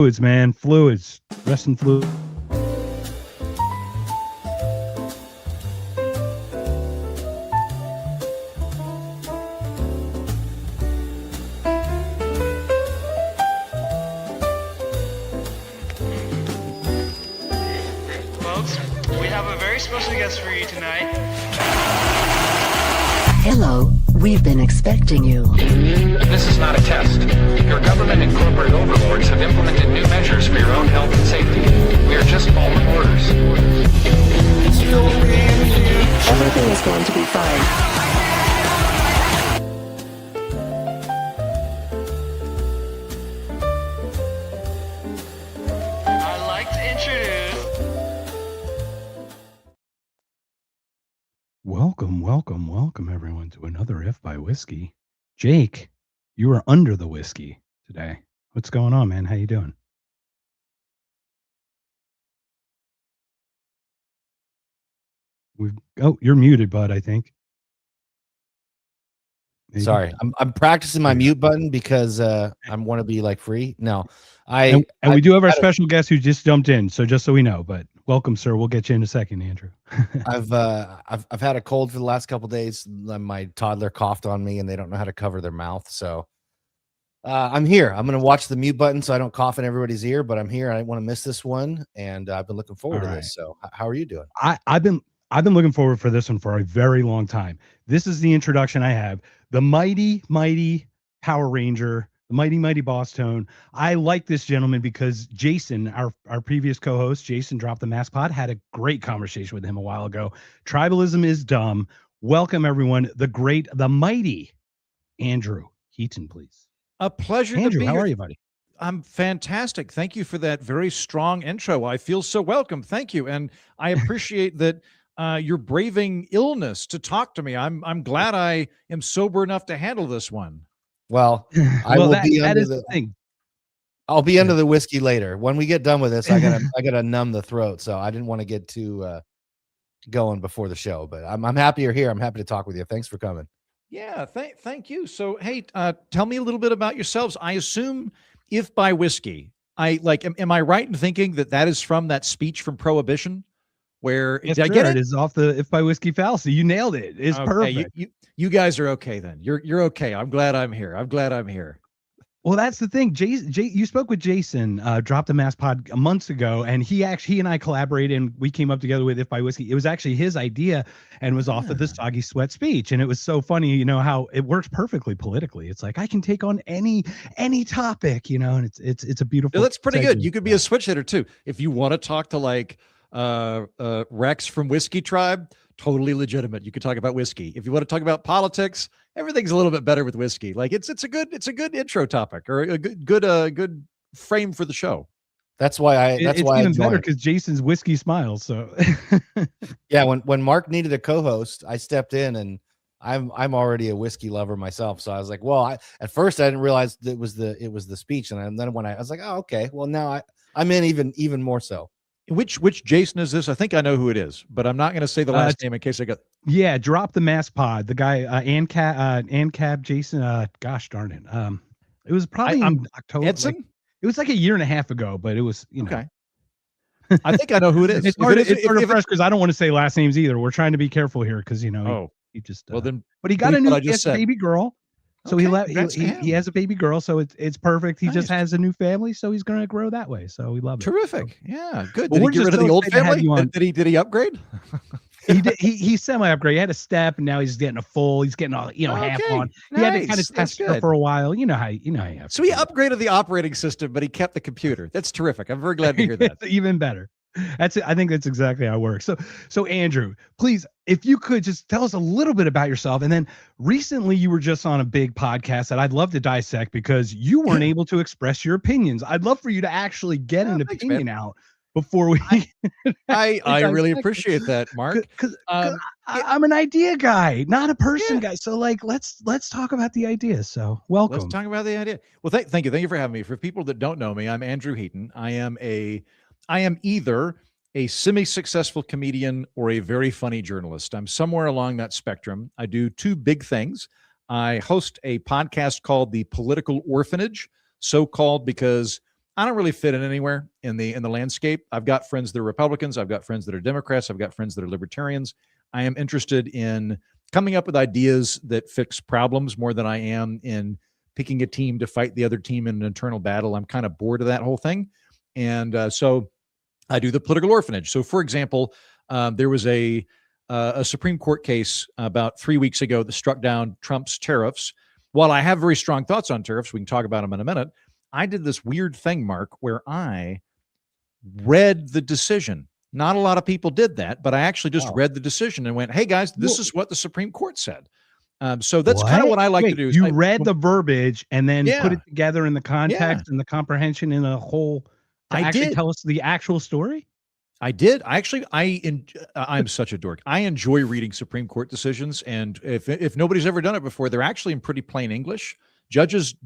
Fluids, man. Fluids. Rest in fluids. Folks, we have a very special guest for you tonight. Hello, we've been expecting you. This is not a test. Your government and corporate overlords have implemented new measures for your own health and safety. We are just following orders. Everything is going to be fine. I'd like to introduce... Welcome, everyone, to another If by Whiskey. Jake, you are under the whiskey today. What's going on, man? How you doing? You're muted, bud, I think. Maybe. Sorry, I'm practicing my mute button because I want to be like free. No, and we do have our special guest who just jumped in, so just so we know. But welcome, sir. We'll get you in a second, Andrew. I've had a cold for the last couple of days. My toddler coughed on me, and they don't know how to cover their mouth. So I'm here. I'm going to watch the mute button so I don't cough in everybody's ear. But I'm here. I didn't want to miss this one, and I've been looking forward to this. So how are you doing? I've been looking forward for this one for a very long time. This is the introduction I have. The mighty Power Ranger, the mighty Boss Tone. I like this gentleman because Jason, our previous co-host, Jason Drop the Mask Pod, had a great conversation with him a while ago. Tribalism is dumb. Welcome, everyone. The mighty Andrew Heaton, please. A pleasure Andrew, to be how here. are you, buddy? I'm fantastic. Thank you for that very strong intro. I feel so welcome. Thank you. And I appreciate that you're braving illness to talk to me. I'm glad I am sober enough to handle this one. Well, that is the thing. I'll be under the whiskey later. When we get done with this, I gotta numb the throat. So I didn't want to get too going before the show. But I'm happy you're here. I'm happy to talk with you. Thanks for coming. Yeah, thank you. So hey, tell me a little bit about yourselves. I assume If by Whiskey. Am I right in thinking that is from that speech from Prohibition? Where yes, did I get it? It is off the If by Whiskey fallacy. You nailed it. It's okay, perfect. You guys are okay then. You're okay. I'm glad I'm here. Well, that's the thing. You spoke with Jason, Drop the Mask Pod months ago, and he and I collaborated, and we came up together with If by Whiskey. It was actually his idea, and was off of the Soggy Sweat speech, and it was so funny, how it works perfectly politically. It's like I can take on any topic, and it's a beautiful. Yeah, that's pretty good. You could be a switch hitter too if you want to talk to like Rex from Whiskey Tribe. Totally legitimate. You could talk about whiskey. If you want to talk about politics, everything's a little bit better with whiskey. Like it's a good intro topic or a good frame for the show. That's why it's even better because Jason's whiskey smiles. So yeah, when Mark needed a co-host, I stepped in, and I'm already a whiskey lover myself. So I was like, well, at first I didn't realize it was the speech, and then when I was like, oh, okay, well now I'm in even more so. Which Jason is this? I think I know who it is, but I'm not going to say the last name in case I got. Yeah, Drop the Mask Pod. The guy, ANCAP Jason. Gosh darn it. It was probably in October. Edson? It was like a year and a half ago, but it was, okay. I think I know who it is. It's sort of fresh because I don't want to say last names either. We're trying to be careful here because he just. Well then, but he got a new baby girl. So okay, he has a baby girl, so it's perfect. He just has a new family, so he's going to grow that way. So we love it. Terrific. So. Yeah, good. Well, did he get rid of the old family? Did he upgrade? He semi-upgrade. He had a step, and now he's getting a full. He's getting all half on. He had to kind of test her for a while. You know how you have. So he upgraded the operating system, but he kept the computer. That's terrific. I'm very glad to hear that. Even better. I think that's exactly how it works. So Andrew, please, if you could just tell us a little bit about yourself. And then recently you were just on a big podcast that I'd love to dissect because you weren't able to express your opinions. I'd love for you to actually get an opinion out before we. I really appreciate that, Mark. Because I'm an idea guy, not a person guy. So let's talk about the ideas. So welcome. Let's talk about the idea. Well, thank you for having me. For people that don't know me, I'm Andrew Heaton. I am either a semi-successful comedian or a very funny journalist. I'm somewhere along that spectrum. I do two big things. I host a podcast called the Political Orphanage, so called because I don't really fit in anywhere in the landscape. I've got friends that are Republicans. I've got friends that are Democrats. I've got friends that are libertarians. I am interested in coming up with ideas that fix problems more than I am in picking a team to fight the other team in an internal battle. I'm kind of bored of that whole thing. And so I do the Political Orphanage. So, for example, there was a Supreme Court case about 3 weeks ago that struck down Trump's tariffs. While I have very strong thoughts on tariffs, we can talk about them in a minute. I did this weird thing, Mark, where I read the decision. Not a lot of people did that, but I actually just read the decision and went, hey, guys, this is what the Supreme Court said. So that's kind of what I like to do. You read the verbiage and then Yeah. put it together in the context and the comprehension in a whole to actually tell us the actual story? I did. I'm such a dork. I enjoy reading Supreme Court decisions, and if nobody's ever done it before, they're actually in pretty plain English. Judges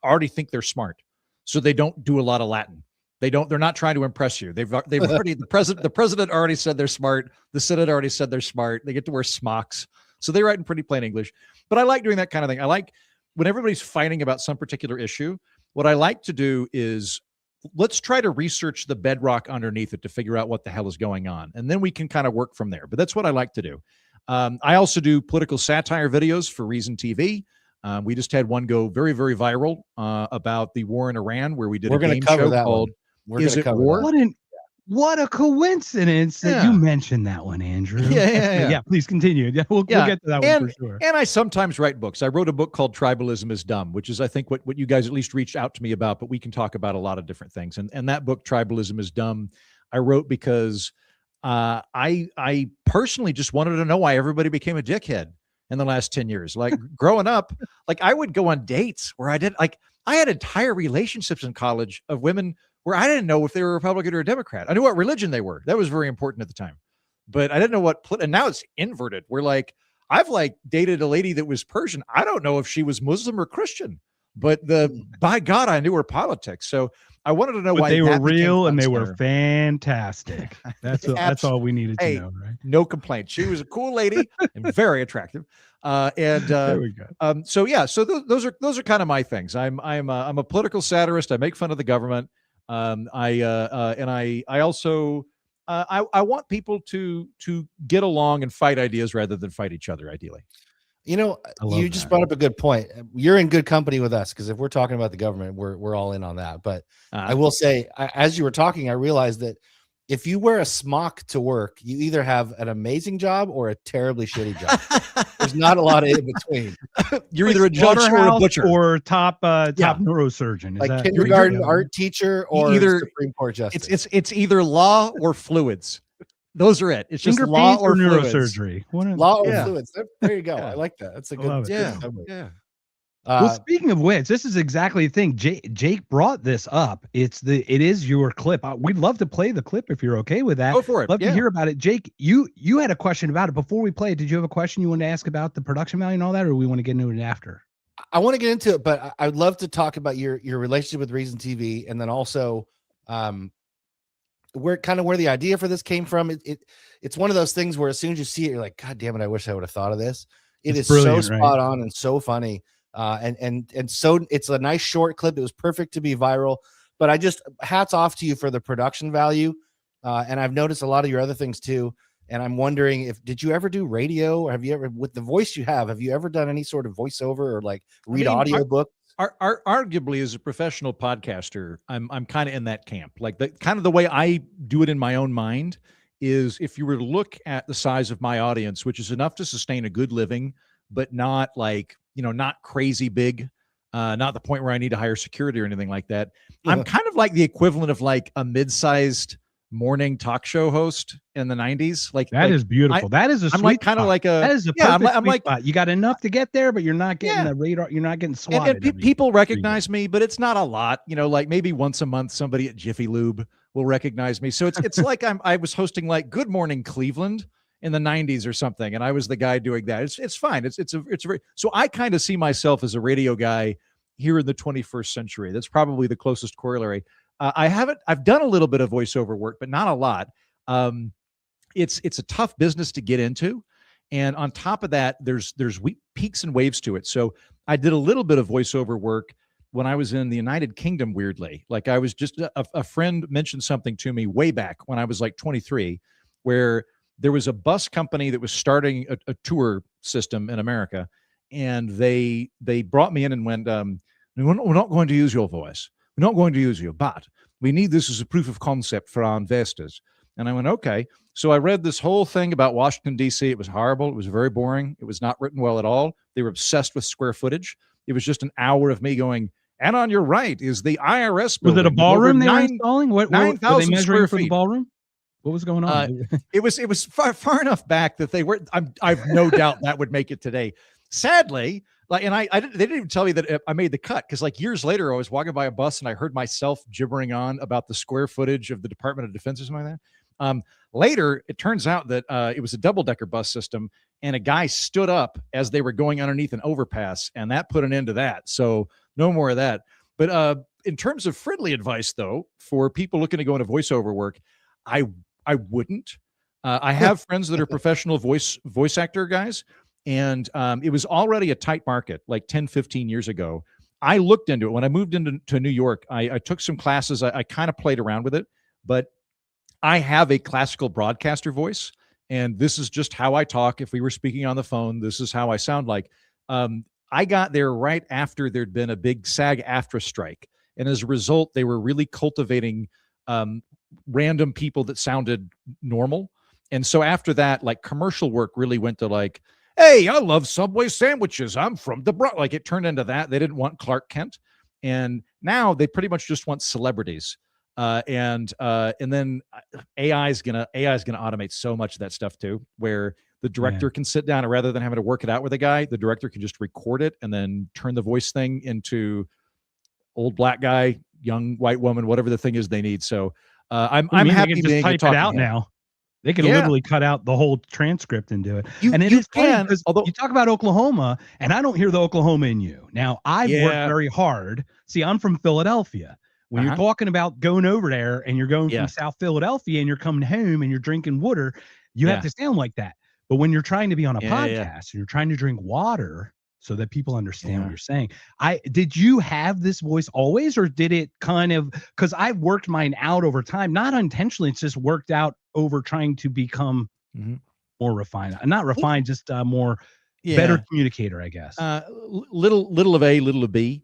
already think they're smart, so they don't do a lot of Latin. They're not trying to impress you. They've already the president already said they're smart. The Senate already said they're smart. They get to wear smocks, so they write in pretty plain English. But I like doing that kind of thing. I like when everybody's fighting about some particular issue. What I like to do is, let's try to research the bedrock underneath it to figure out what the hell is going on. And then we can kind of work from there. But that's what I like to do. I also do political satire videos for Reason TV. We just had one go very, very viral about the war in Iran, where we did a game show called Is It War? What a coincidence that you mentioned that one, Andrew. Yeah. Please continue. Yeah, we'll get to that one for sure. And I sometimes write books. I wrote a book called Tribalism Is Dumb, which is, I think, what you guys at least reached out to me about, but we can talk about a lot of different things. And that book, Tribalism Is Dumb, I wrote because I personally just wanted to know why everybody became a dickhead in the last 10 years. Like growing up, like I would go on dates where I had entire relationships in college of women where I didn't know if they were Republican or a Democrat. I knew what religion they were. That was very important at the time, but I didn't know and now it's inverted. We're like, I've dated a lady that was Persian. I don't know if she was Muslim or Christian, but by God, I knew her politics. So I wanted to know why they were real and they were fantastic. That's all we needed to know, right? No complaints. She was a cool lady and very attractive. There we go. So those are kind of my things. I'm a political satirist. I make fun of the government. I also want people to get along and fight ideas rather than fight each other, ideally. You know, you just brought up a good point. You're in good company with us, because if we're talking about the government, we're all in on that. But I will say, as you were talking, I realized that if you wear a smock to work, you either have an amazing job or a terribly shitty job. There's not a lot of in between. You're either a judge or a butcher or top neurosurgeon. Is kindergarten art teacher or either Supreme Court justice. It's either law or fluids. Those are it. It's just law or neurosurgery. Law or fluids. There you go. I like that. That's a good. Yeah. Well, speaking of which, this is exactly the thing. Jake brought this up. It is your clip. We'd love to play the clip if you're okay with that. Go for it. Love to hear about it. Jake, you had a question about it before we play. Did you have a question you wanted to ask about the production value and all that, or we want to get into it after? I want to get into it, but I'd love to talk about your relationship with Reason TV, and then also where the idea for this came from. It's one of those things where as soon as you see it, you're like, God damn it, I wish I would have thought of this. It's so spot on and so funny. And so it's a nice short clip. It was perfect to be viral, but I just hats off to you for the production value. And I've noticed a lot of your other things too. And I'm wondering did you ever do radio, or have you ever, with the voice you have you ever done any sort of voiceover or read audio book? Arguably, as a professional podcaster, I'm kind of in that camp. Like the way I do it in my own mind is, if you were to look at the size of my audience, which is enough to sustain a good living, but not not crazy big, not the point where I need to hire security or anything like that. Yeah. I'm kind of like the equivalent of a mid-sized morning talk show host in the 90s. That is beautiful. That is a I'm sweet kind of like a, that is a perfect sweet spot. You got enough to get there, but you're not getting the radar. You're not getting swatted. And people recognize me, but it's not a lot. Maybe once a month, somebody at Jiffy Lube will recognize me. So it's like I was hosting Good Morning Cleveland in the 90s or something, and I was the guy doing that. It's fine. It's very, so I kind of see myself as a radio guy here in the 21st century. That's probably the closest corollary. I've done a little bit of voiceover work, but not a lot. It's a tough business to get into, and on top of that, there's peaks and waves to it. So I did a little bit of voiceover work when I was in the United Kingdom, weirdly. Like I was just a friend mentioned something to me way back when I was like 23, where there was a bus company that was starting a tour system in America, and they brought me in and went, we're not going to use your voice. We're not going to use you, but we need this as a proof of concept for our investors. And I went, okay. So I read this whole thing about Washington, D.C. It was horrible. It was very boring. It was not written well at all. They were obsessed with square footage. It was just an hour of me going, and on your right is the IRS building. Was it a ballroom they were installing? What were they measuring for the feet. Ballroom? What was going on? It was far enough back that they were. I've no doubt that would make it today. Sadly, like, and they didn't even tell me that I made the cut, because like years later, I was walking by a bus and I heard myself gibbering on about the square footage of the Department of Defense or something like that. Later, it turns out that it was a double-decker bus system, and a guy stood up as they were going underneath an overpass, and that put an end to that. So no more of that. But in terms of friendly advice, though, for people looking to go into voiceover work, I wouldn't. I have friends that are professional voice actor guys, and it was already a tight market like 10, 15 years ago. I looked into it. When I moved into New York, I took some classes. I kind of played around with it, but I have a classical broadcaster voice, and this is just how I talk. If we were speaking on the phone, this is how I sound like. I got there right after there'd been a big SAG-AFTRA strike, and as a result, they were really cultivating random people that sounded normal. And so after that, like commercial work really went to like, hey, I love Subway sandwiches. I'm from the Bronx. Like it turned into that. They didn't want Clark Kent, and now they pretty much just want celebrities. And then AI is gonna automate so much of that stuff too, where the director can sit down, and rather than having to work it out with a guy, the director can just record it and then turn the voice thing into old black guy, young white woman, whatever the thing is they need. So I'm happy to being type it out now. They can literally cut out the whole transcript and do it. And it is funny because you talk about Oklahoma, and I don't hear the Oklahoma in you. Now, I've worked very hard. See, I'm from Philadelphia. When you're talking about going over there and you're going from South Philadelphia and you're coming home and you're drinking water, you have to sound like that. But when you're trying to be on a podcast and you're trying to drink water so that people understand what you're saying, did you have this voice always, or did it kind of, because I've worked mine out over time, not unintentionally, it's just worked out over trying to become more refined, not refined, just more better communicator, I guess. Little of A, little of B.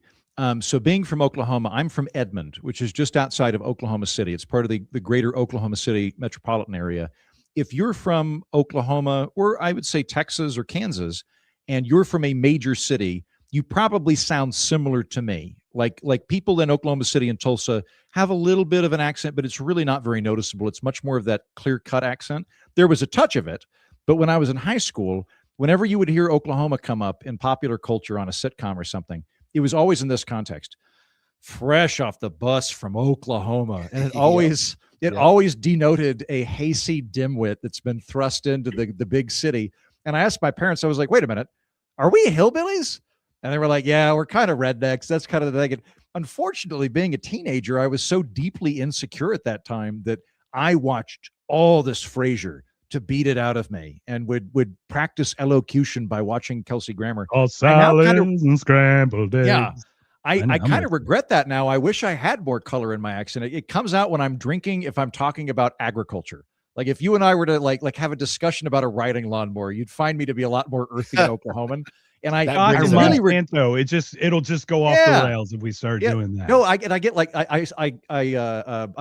So being from Oklahoma, I'm from Edmond, which is just outside of Oklahoma City. It's part of the greater Oklahoma City metropolitan area. If you're from Oklahoma, or I would say Texas or Kansas, and you're from a major city, you probably sound similar to me. Like people in Oklahoma City and Tulsa have a little bit of an accent, but it's really not very noticeable. It's much more of that clear-cut accent. There was a touch of it, but when I was in high school, whenever you would hear Oklahoma come up in popular culture on a sitcom or something, it was always in this context: fresh off the bus from Oklahoma. And it always denoted a hayseed dimwit that's been thrust into the big city. And I asked my parents, I was like, wait a minute, are we hillbillies? And they were like, yeah, we're kind of rednecks. That's kind of the thing. And unfortunately, being a teenager, I was so deeply insecure at that time that I watched all this Frasier to beat it out of me, and would practice elocution by watching Kelsey Grammer. All salads and scrambled eggs. Yeah. I kind of regret that now. I wish I had more color in my accent. It comes out when I'm drinking, if I'm talking about agriculture. Like if you and I were to like have a discussion about a riding lawnmower, you'd find me to be a lot more earthy and Oklahoman. And I really it'll just go off the rails if we start doing that. No, I've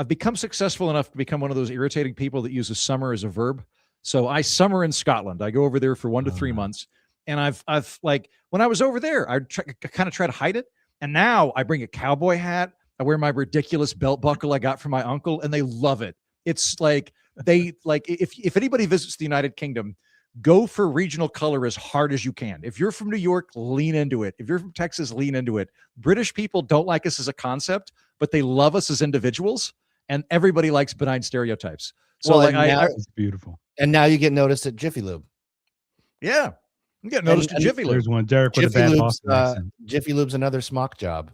become successful enough to become one of those irritating people that uses summer as a verb. So I summer in Scotland. I go over there for 1 to 3 months, and I've like when I was over there, I kind of try to hide it. And now I bring a cowboy hat. I wear my ridiculous belt buckle I got from my uncle, and they love it. It's like if anybody visits the United Kingdom, go for regional color as hard as you can. If you're from New York, lean into it. If you're from Texas, lean into it. British people don't like us as a concept, but they love us as individuals, and everybody likes benign stereotypes. So it's beautiful. And now you get noticed at Jiffy Lube. Yeah. You get noticed at Jiffy Lube. There's one, Derek, with a bad Boston accent. Jiffy Lube's another smock job.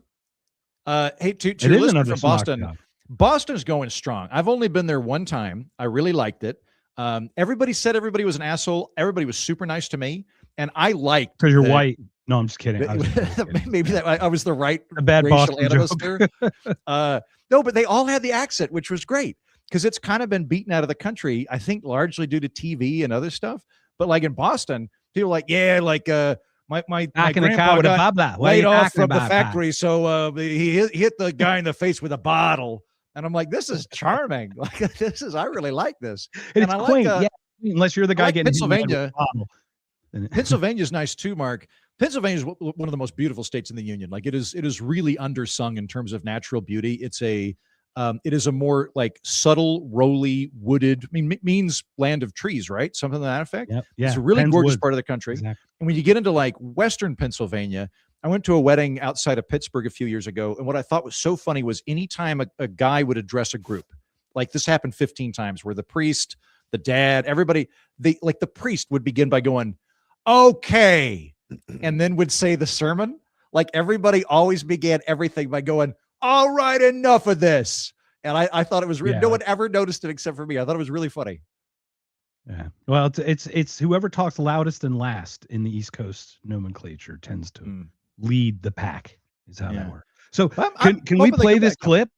Hey, to listen from Boston, Boston's going strong. I've only been there one time. I really liked it. Everybody said everybody was an asshole. Everybody was super nice to me. And I liked because you're white. No, I'm just kidding. I was kidding. Maybe that I was the right A bad racial Boston animus joke. there. No, but they all had the accent, which was great because it's kind of been beaten out of the country, I think, largely due to TV and other stuff. But like in Boston, people are like, yeah, like my Back in the grandpa car with a got blah blah. laid off from the factory, so he hit the guy in the face with a bottle. And I'm like, this is charming. Like I really like this. And I it's quaint, like, yeah. Unless you're the guy like getting hit with a Pennsylvania. bottle. Pennsylvania's nice too, Mark. Pennsylvania is one of the most beautiful states in the union. Like it is really undersung in terms of natural beauty. It is a more like subtle, rolly, wooded. I mean, means land of trees, right? Something to that effect. Yep. Yeah, it's a really Penn's gorgeous wood. part of the country. Exactly. And when you get into like Western Pennsylvania, I went to a wedding outside of Pittsburgh a few years ago, and what I thought was so funny was anytime a guy would address a group, like this happened 15 times, where the priest, the dad, everybody, the priest would begin by going, "Okay," and then would say the sermon. Like everybody always began everything by going, "All right, enough of this." And I thought it was Yeah. no one ever noticed it except for me. I thought it was really funny. Yeah. Well, it's whoever talks loudest and last in the East Coast nomenclature tends to lead the pack. Is how that works. So can we play this clip?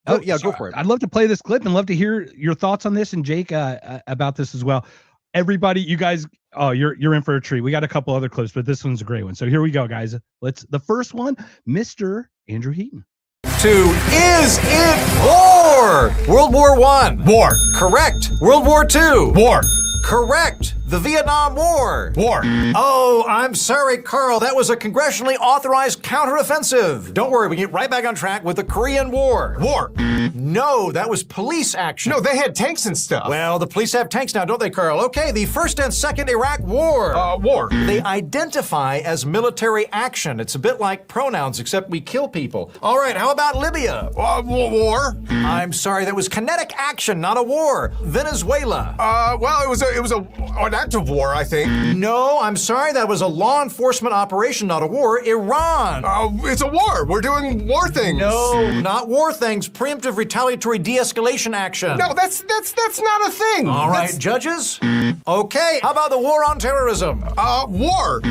Oh yeah, go for it. I'd love to play this clip and love to hear your thoughts on this and Jake about this as well. Everybody, you guys, you're in for a treat. We got a couple other clips, but this one's a great one. So here we go, guys. The first one, Mr. Andrew Heaton. Is it war? World War I. War. Correct. World War II. War. Correct. The Vietnam War. War. Oh, I'm sorry, Carl. That was a congressionally authorized counteroffensive. Don't worry, we get right back on track with the Korean War. War. No, that was police action. No, they had tanks and stuff. Well, the police have tanks now, don't they, Carl? Okay, the First and Second Iraq War. War. They identify as military action. It's a bit like pronouns, except we kill people. All right, how about Libya? War. I'm sorry, that was kinetic action, not a war. Venezuela. Well, it was an act of war, I think. No, I'm sorry, that was a law enforcement operation, not a war. Iran. It's a war. We're doing war things. No, not war things. Preemptive retaliatory de-escalation action. No, that's not a thing. All right, judges. Okay, how about the war on terrorism? War.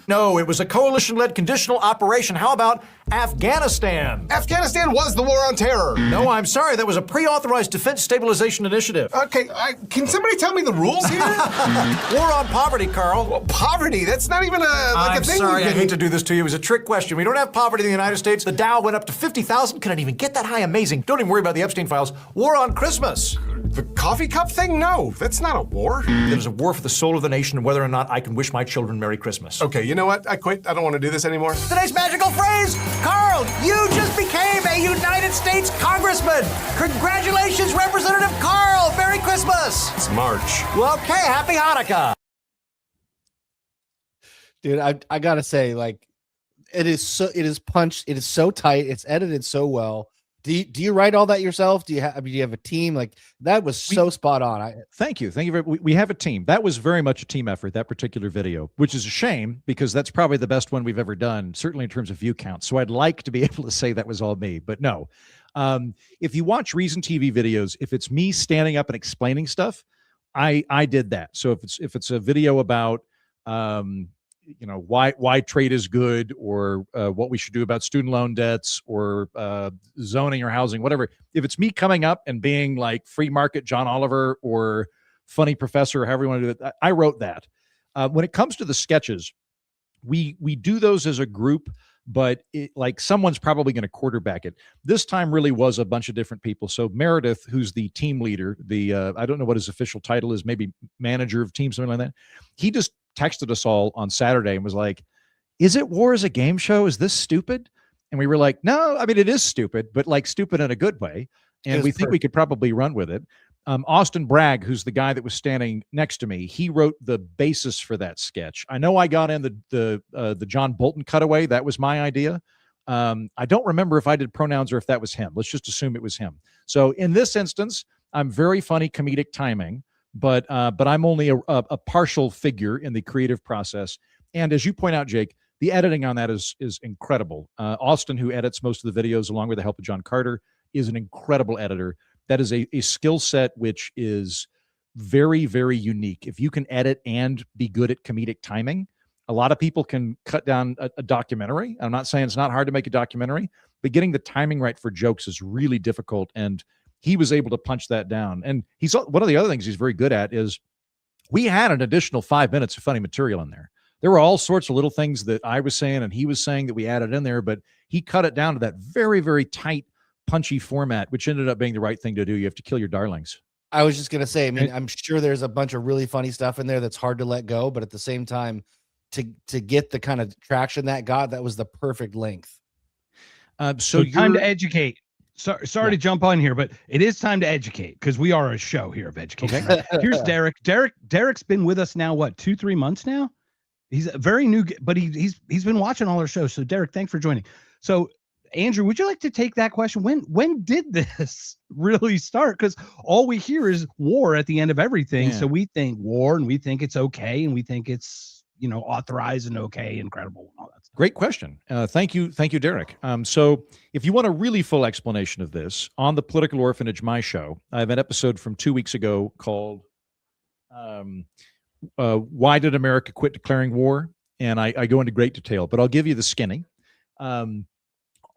No, it was a coalition-led conditional operation. How about Afghanistan? Afghanistan was the war on terror. No, I'm sorry, that was a pre-authorized defense stabilization initiative. Okay, can somebody tell me the rules here? War on poverty, Carl. Well, poverty, that's not even a thing. Sorry, I hate to do this to you. It was a trick question. We don't have poverty in the United States. The Dow went up to 50,000. Couldn't even get that high. Amazing. Don't even worry about the Epstein files. War on Christmas. The coffee cup thing? No, that's not a war. It is a war for the soul of the nation and whether or not I can wish my children Merry Christmas. Okay, you know what? I quit. I don't want to do this anymore. Today's magical phrase, Carl, you just became a United States Congressman. Congratulations, Representative Carl. Merry Christmas. It's March. Well, okay, happy Hanukkah. Dude, I gotta say, like, it is punched, it is so tight, it's edited so well. Do you write all that yourself? Do you have a team? Like, that was so spot on. Thank you. We have a team. That was very much a team effort, that particular video, which is a shame because that's probably the best one we've ever done, certainly in terms of view count. So I'd like to be able to say that was all me, but no. If you watch Reason TV videos, if it's me standing up and explaining stuff, I did that. So if it's a video about why trade is good or what we should do about student loan debts or zoning or housing, whatever. If it's me coming up and being like free market John Oliver or funny professor or however you want to do it, I wrote that. When it comes to the sketches, we do those as a group, but like someone's probably going to quarterback it. This time really was a bunch of different people. So Meredith, who's the team leader, I don't know what his official title is, maybe manager of team, something like that. He just texted us all on Saturday and was like, is it war as a game show? Is this stupid? And we were like, no, I mean, it is stupid, but like stupid in a good way. And we think we could probably run with it. Austin Bragg, who's the guy that was standing next to me, he wrote the basis for that sketch. I know I got in the John Bolton cutaway. That was my idea. I don't remember if I did pronouns or if that was him. Let's just assume it was him. So in this instance, I'm very funny comedic timing, but I'm only a partial figure in the creative process. And as you point out, Jake, the editing on that is incredible. Austin, who edits most of the videos along with the help of John Carter, is an incredible editor. That is a skill set which is very, very unique. If you can edit and be good at comedic timing, A lot of people can cut down a documentary. I'm not saying it's not hard to make a documentary, but getting the timing right for jokes is really difficult. And he was able to punch that down. And he's one of the other things he's very good at is we had an additional 5 minutes of funny material in there. There were all sorts of little things that I was saying and he was saying that we added in there, but he cut it down to that very, very tight, punchy format, which ended up being the right thing to do. You have to kill your darlings. I was just going to say, I mean, I'm sure there's a bunch of really funny stuff in there that's hard to let go, but at the same time, to get the kind of traction that got, that was the perfect length. So time to educate. Sorry to jump on here, but it is time to educate because we are a show here of education. Okay. Right? Here's Derek. Derek's been with us now, what, 2-3 months now? He's a very new, but he's been watching all our shows. So Derek, thanks for joining. So Andrew, would you like to take that question? When did this really start? Because all we hear is war at the end of everything. Yeah. So we think war and we think it's okay. And we think it's, authorized and okay, incredible and all that stuff. Great question. Thank you, Derek. So if you want a really full explanation of this on the Political Orphanage, my show, I have an episode from 2 weeks ago called Why Did America Quit Declaring War? And I go into great detail, but I'll give you the skinny.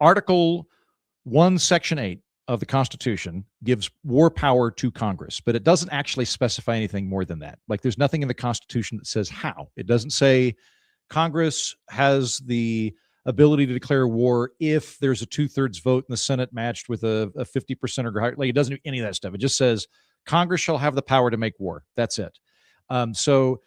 Article 1, Section 8 of the Constitution gives war power to Congress, but it doesn't actually specify anything more than that. Like there's nothing in the Constitution that says how. It doesn't say Congress has the ability to declare war if there's a 2/3 vote in the Senate matched with a 50% or higher. Like it doesn't do any of that stuff. It just says Congress shall have the power to make war. That's it. So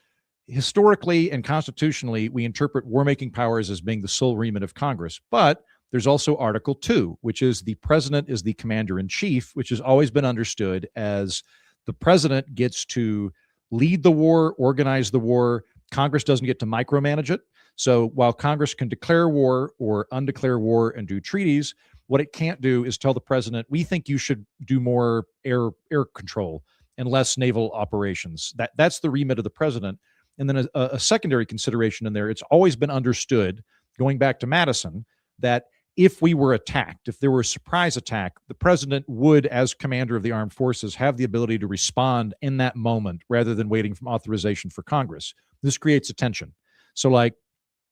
historically and constitutionally, we interpret war-making powers as being the sole remit of Congress, but there's also Article 2, which is the president is the commander-in-chief, which has always been understood as the president gets to lead the war, organize the war. Congress doesn't get to micromanage it. So while Congress can declare war or undeclare war and do treaties, what it can't do is tell the president, we think you should do more air control and less naval operations. That's the remit of the president. And then a secondary consideration in there, it's always been understood, going back to Madison, that if we were attacked, if there were a surprise attack, the president would, as commander of the armed forces, have the ability to respond in that moment rather than waiting for authorization for Congress. This creates a tension. So, like,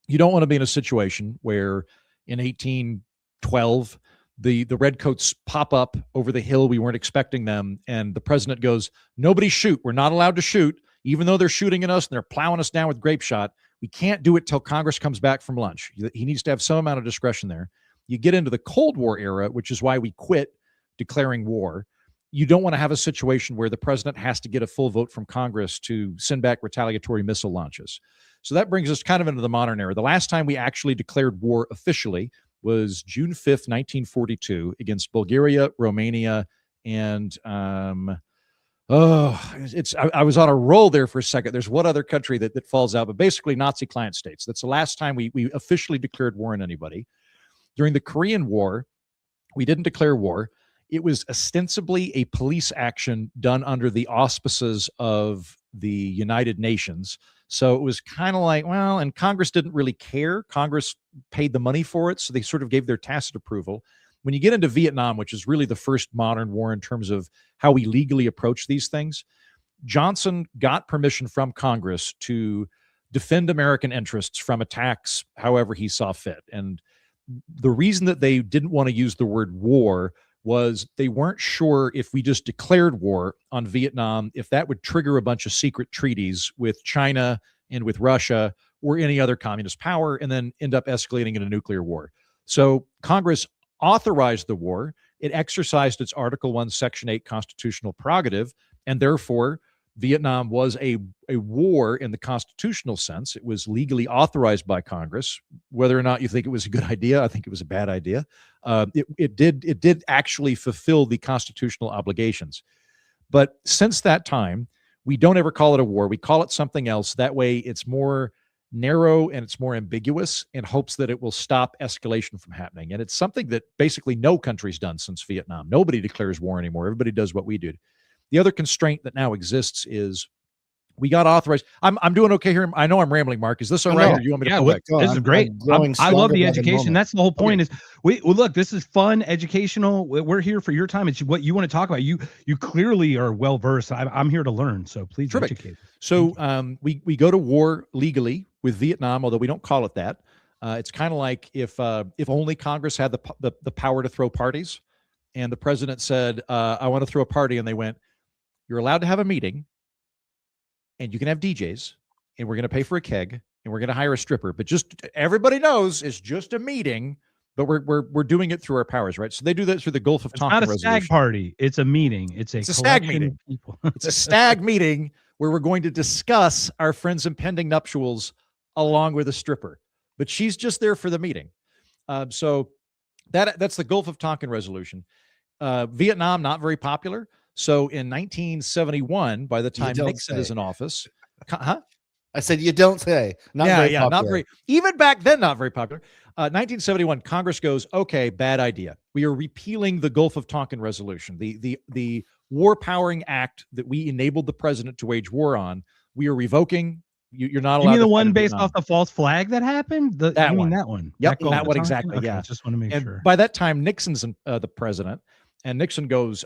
you don't want to be in a situation where in 1812, the redcoats pop up over the hill. We weren't expecting them. And the president goes, nobody shoot. We're not allowed to shoot, even though they're shooting at us and they're plowing us down with grape shot. We can't do it till Congress comes back from lunch. He needs to have some amount of discretion there. You get into the Cold War era, which is why we quit declaring war. You don't want to have a situation where the president has to get a full vote from Congress to send back retaliatory missile launches. So that brings us kind of into the modern era. The last time we actually declared war officially was June 5th, 1942, against Bulgaria, Romania, and I was on a roll there for a second. There's one other country that falls out, but basically Nazi client states. That's the last time we officially declared war on anybody. During the Korean War, we didn't declare war. It was ostensibly a police action done under the auspices of the United Nations. So it was kind of like, well, and Congress didn't really care. Congress paid the money for it, so they sort of gave their tacit approval. When you get into Vietnam, which is really the first modern war in terms of how we legally approach these things, Johnson got permission from Congress to defend American interests from attacks however he saw fit. And the reason that they didn't want to use the word war was they weren't sure if we just declared war on Vietnam, if that would trigger a bunch of secret treaties with China and with Russia or any other communist power and then end up escalating in a nuclear war. So Congress authorized the war. It exercised its Article 1, Section 8 constitutional prerogative, and therefore Vietnam was a war in the constitutional sense. It was legally authorized by Congress. Whether or not you think it was a good idea, I think it was a bad idea. It did actually fulfill the constitutional obligations. But since that time, we don't ever call it a war. We call it something else. That way it's more narrow and it's more ambiguous in hopes that it will stop escalation from happening. And it's something that basically no country's done since Vietnam. Nobody declares war anymore. Everybody does what we did. The other constraint that now exists is we got authorized. I'm doing okay here. I know I'm rambling, Mark. Is this all right? Or do you want me to go back? This is great. I love the education. That's the whole point. Is look, this is fun, educational. We're here for your time. It's what you want to talk about. You clearly are well versed. I'm here to learn. So please educate. So we go to war legally with Vietnam, although we don't call it that. It's kind of like if only Congress had the power to throw parties, and the president said, "I want to throw a party," and they went, "You're allowed to have a meeting, and you can have DJs, and we're going to pay for a keg, and we're going to hire a stripper, but just everybody knows it's just a meeting, but we're doing it through our powers, right?" So they do that through the Gulf of Tonkin Not a resolution. stag party. It's a meeting. It's a stag collection meeting. of people. It's a stag meeting where we're going to discuss our friend's impending nuptials along with a stripper, but she's just there for the meeting. So that's the Gulf of Tonkin resolution. Vietnam, not very popular. So in 1971, by the time Nixon is in office, I said, you don't say. Not very popular. Not very. Even back then, not very popular. 1971, Congress goes, okay, bad idea. We are repealing the Gulf of Tonkin resolution, the War Powering Act that we enabled the president to wage war on. We are revoking. You're not allowed. You mean the to one based off the false flag that happened? That one. That one. Yep, Gulf that of one Tonkin? exactly. Okay, Yeah, just want to make sure. By that time, Nixon's the president, and Nixon goes,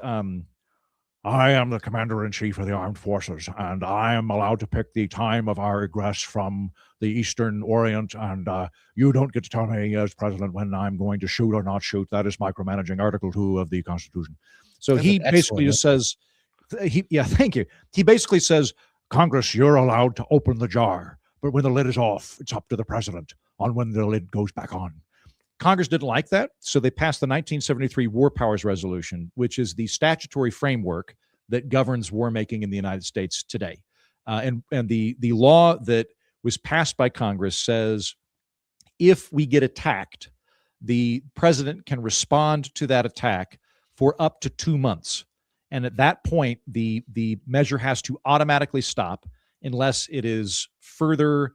I am the commander-in-chief of the armed forces, and I am allowed to pick the time of our egress from the Eastern Orient, and you don't get to tell me as president when I'm going to shoot or not shoot. That is micromanaging Article 2 of the Constitution. So he basically just says, thank you. He basically says, Congress, you're allowed to open the jar, but when the lid is off, it's up to the president on when the lid goes back on. Congress didn't like that, so they passed the 1973 War Powers Resolution, which is the statutory framework that governs war making in the United States today. And the law that was passed by Congress says if we get attacked, the president can respond to that attack for up to 2 months. And at that point, the measure has to automatically stop unless it is further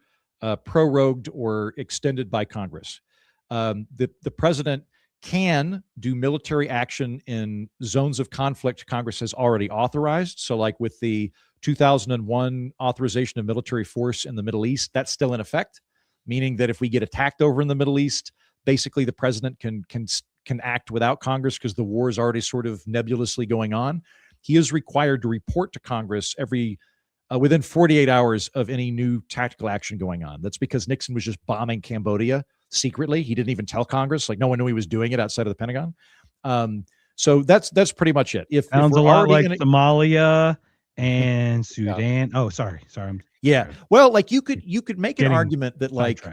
prorogued or extended by Congress. The president can do military action in zones of conflict Congress has already authorized. So like with the 2001 authorization of military force in the Middle East, that's still in effect, meaning that if we get attacked over in the Middle East, basically the president can act without Congress because the war is already sort of nebulously going on. He is required to report to Congress within 48 hours of any new tactical action going on. That's because Nixon was just bombing Cambodia secretly. He didn't even tell Congress. Like no one knew he was doing it outside of the Pentagon. So that's pretty much it. Sounds a lot like Somalia and Sudan. Oh, sorry. Yeah. Well, like you could make an argument that like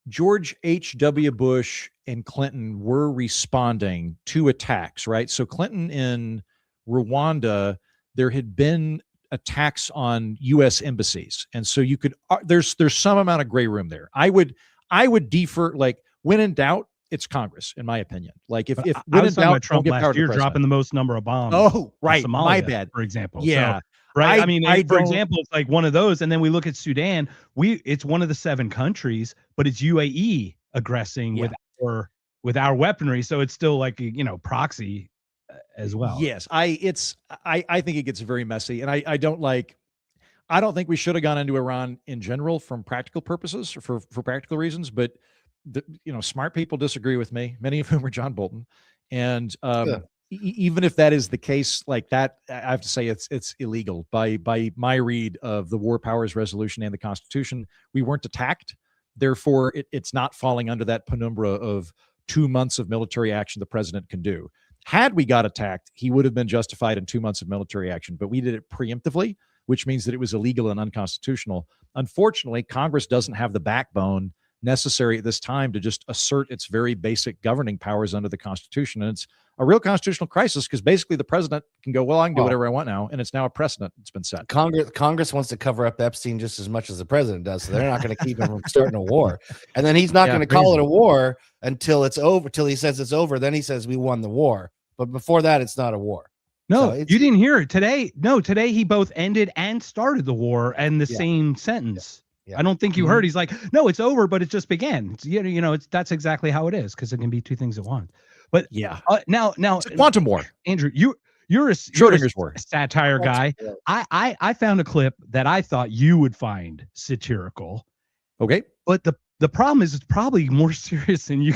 George H.W. Bush and Clinton were responding to attacks, right? So Clinton in Rwanda, there had been attacks on U.S. embassies, and so you could there's some amount of gray room there. I would defer, like when in doubt, it's Congress, in my opinion. Like if when in doubt, Trump don't get power last year to the dropping the most number of bombs. Oh, right, Somalia, my bad. For example, yeah. So, right. For don't- example, it's like one of those, and then we look at Sudan. It's one of the 7 countries, but it's UAE aggressing with our weaponry, so it's still like proxy as well. Yes, I think it gets very messy, and I don't think we should have gone into Iran in general from practical purposes, for practical reasons, but smart people disagree with me, many of whom are John Bolton, and even if that is the case, like that, I have to say it's illegal by my read of the War Powers Resolution and the Constitution. We weren't attacked, therefore it's not falling under that penumbra of 2 months of military action the president can do. Had we got attacked, he would have been justified in 2 months of military action, but we did it preemptively, which means that it was illegal and unconstitutional. Unfortunately, Congress doesn't have the backbone necessary at this time to just assert its very basic governing powers under the Constitution. And it's a real constitutional crisis because basically the president can go, well, I can do whatever I want now. And it's now a precedent. It's been set. Congress wants to cover up Epstein just as much as the president does. So they're not going to keep him from starting a war. And then he's not going to call it a war until it's over, till he says it's over. Then he says we won the war. But before that, it's not a war. No, you didn't hear it today. No, today he both ended and started the war in the same sentence. I don't think you heard. He's like, no, it's over, but it just began. It's, that's exactly how it is, because it can be 2 things at once. But now it's a quantum war. Andrew, you're a satire guy. I found a clip that I thought you would find satirical. Okay, but the problem is it's probably more serious than you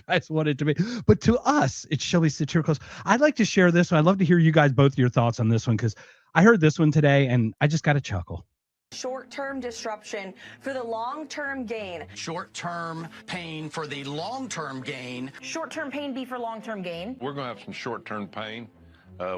guys want it to be. But to us, it should be satirical. I'd like to share this one. I'd love to hear you guys both your thoughts on this one, because I heard this one today and I just got a chuckle. Short-term disruption for the long-term gain. Short-term pain for the long-term gain. Short-term pain be for long-term gain. We're going to have some short-term pain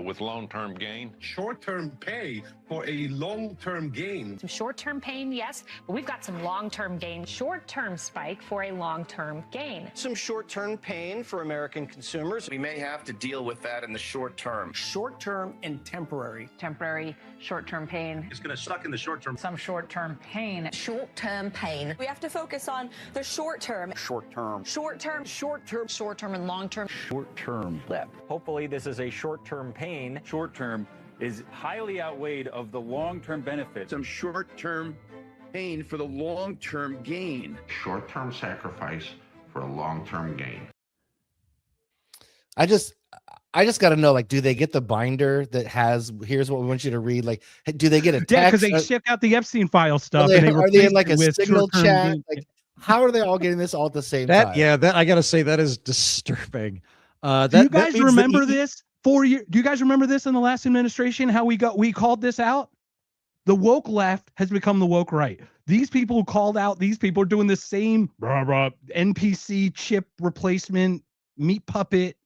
with long-term gain. Short-term pay for a long-term gain. Some short-term pain, yes, but we've got some long-term gain. Short-term spike for a long-term gain. Some short-term pain for American consumers. We may have to deal with that in the short term. Short-term and temporary. Temporary, short-term pain. It's going to suck in the short term. Some short-term pain. Short-term pain. We have to focus on the short-term. Short-term. Short-term. Short-term. Short-term and long-term. Short-term blip. Hopefully this is a short-term pain. Short-term is highly outweighed of the long-term benefits. Some short-term pain for the long-term gain. Short-term sacrifice for a long-term gain. I just got to know, like, do they get the binder that has, here's what we want you to read? Like, do they get a text? Yeah, because they shipped out the Epstein file stuff. Are they in like a with signal short-term chat? gain. Like, how are they all getting this all at the same time? Yeah, that I got to say, that is disturbing. Do you guys remember this? 4 years. Do you guys remember this in the last administration? How we called this out? The woke left has become the woke right. These people who called out, these people are doing the same NPC chip replacement, meat puppet,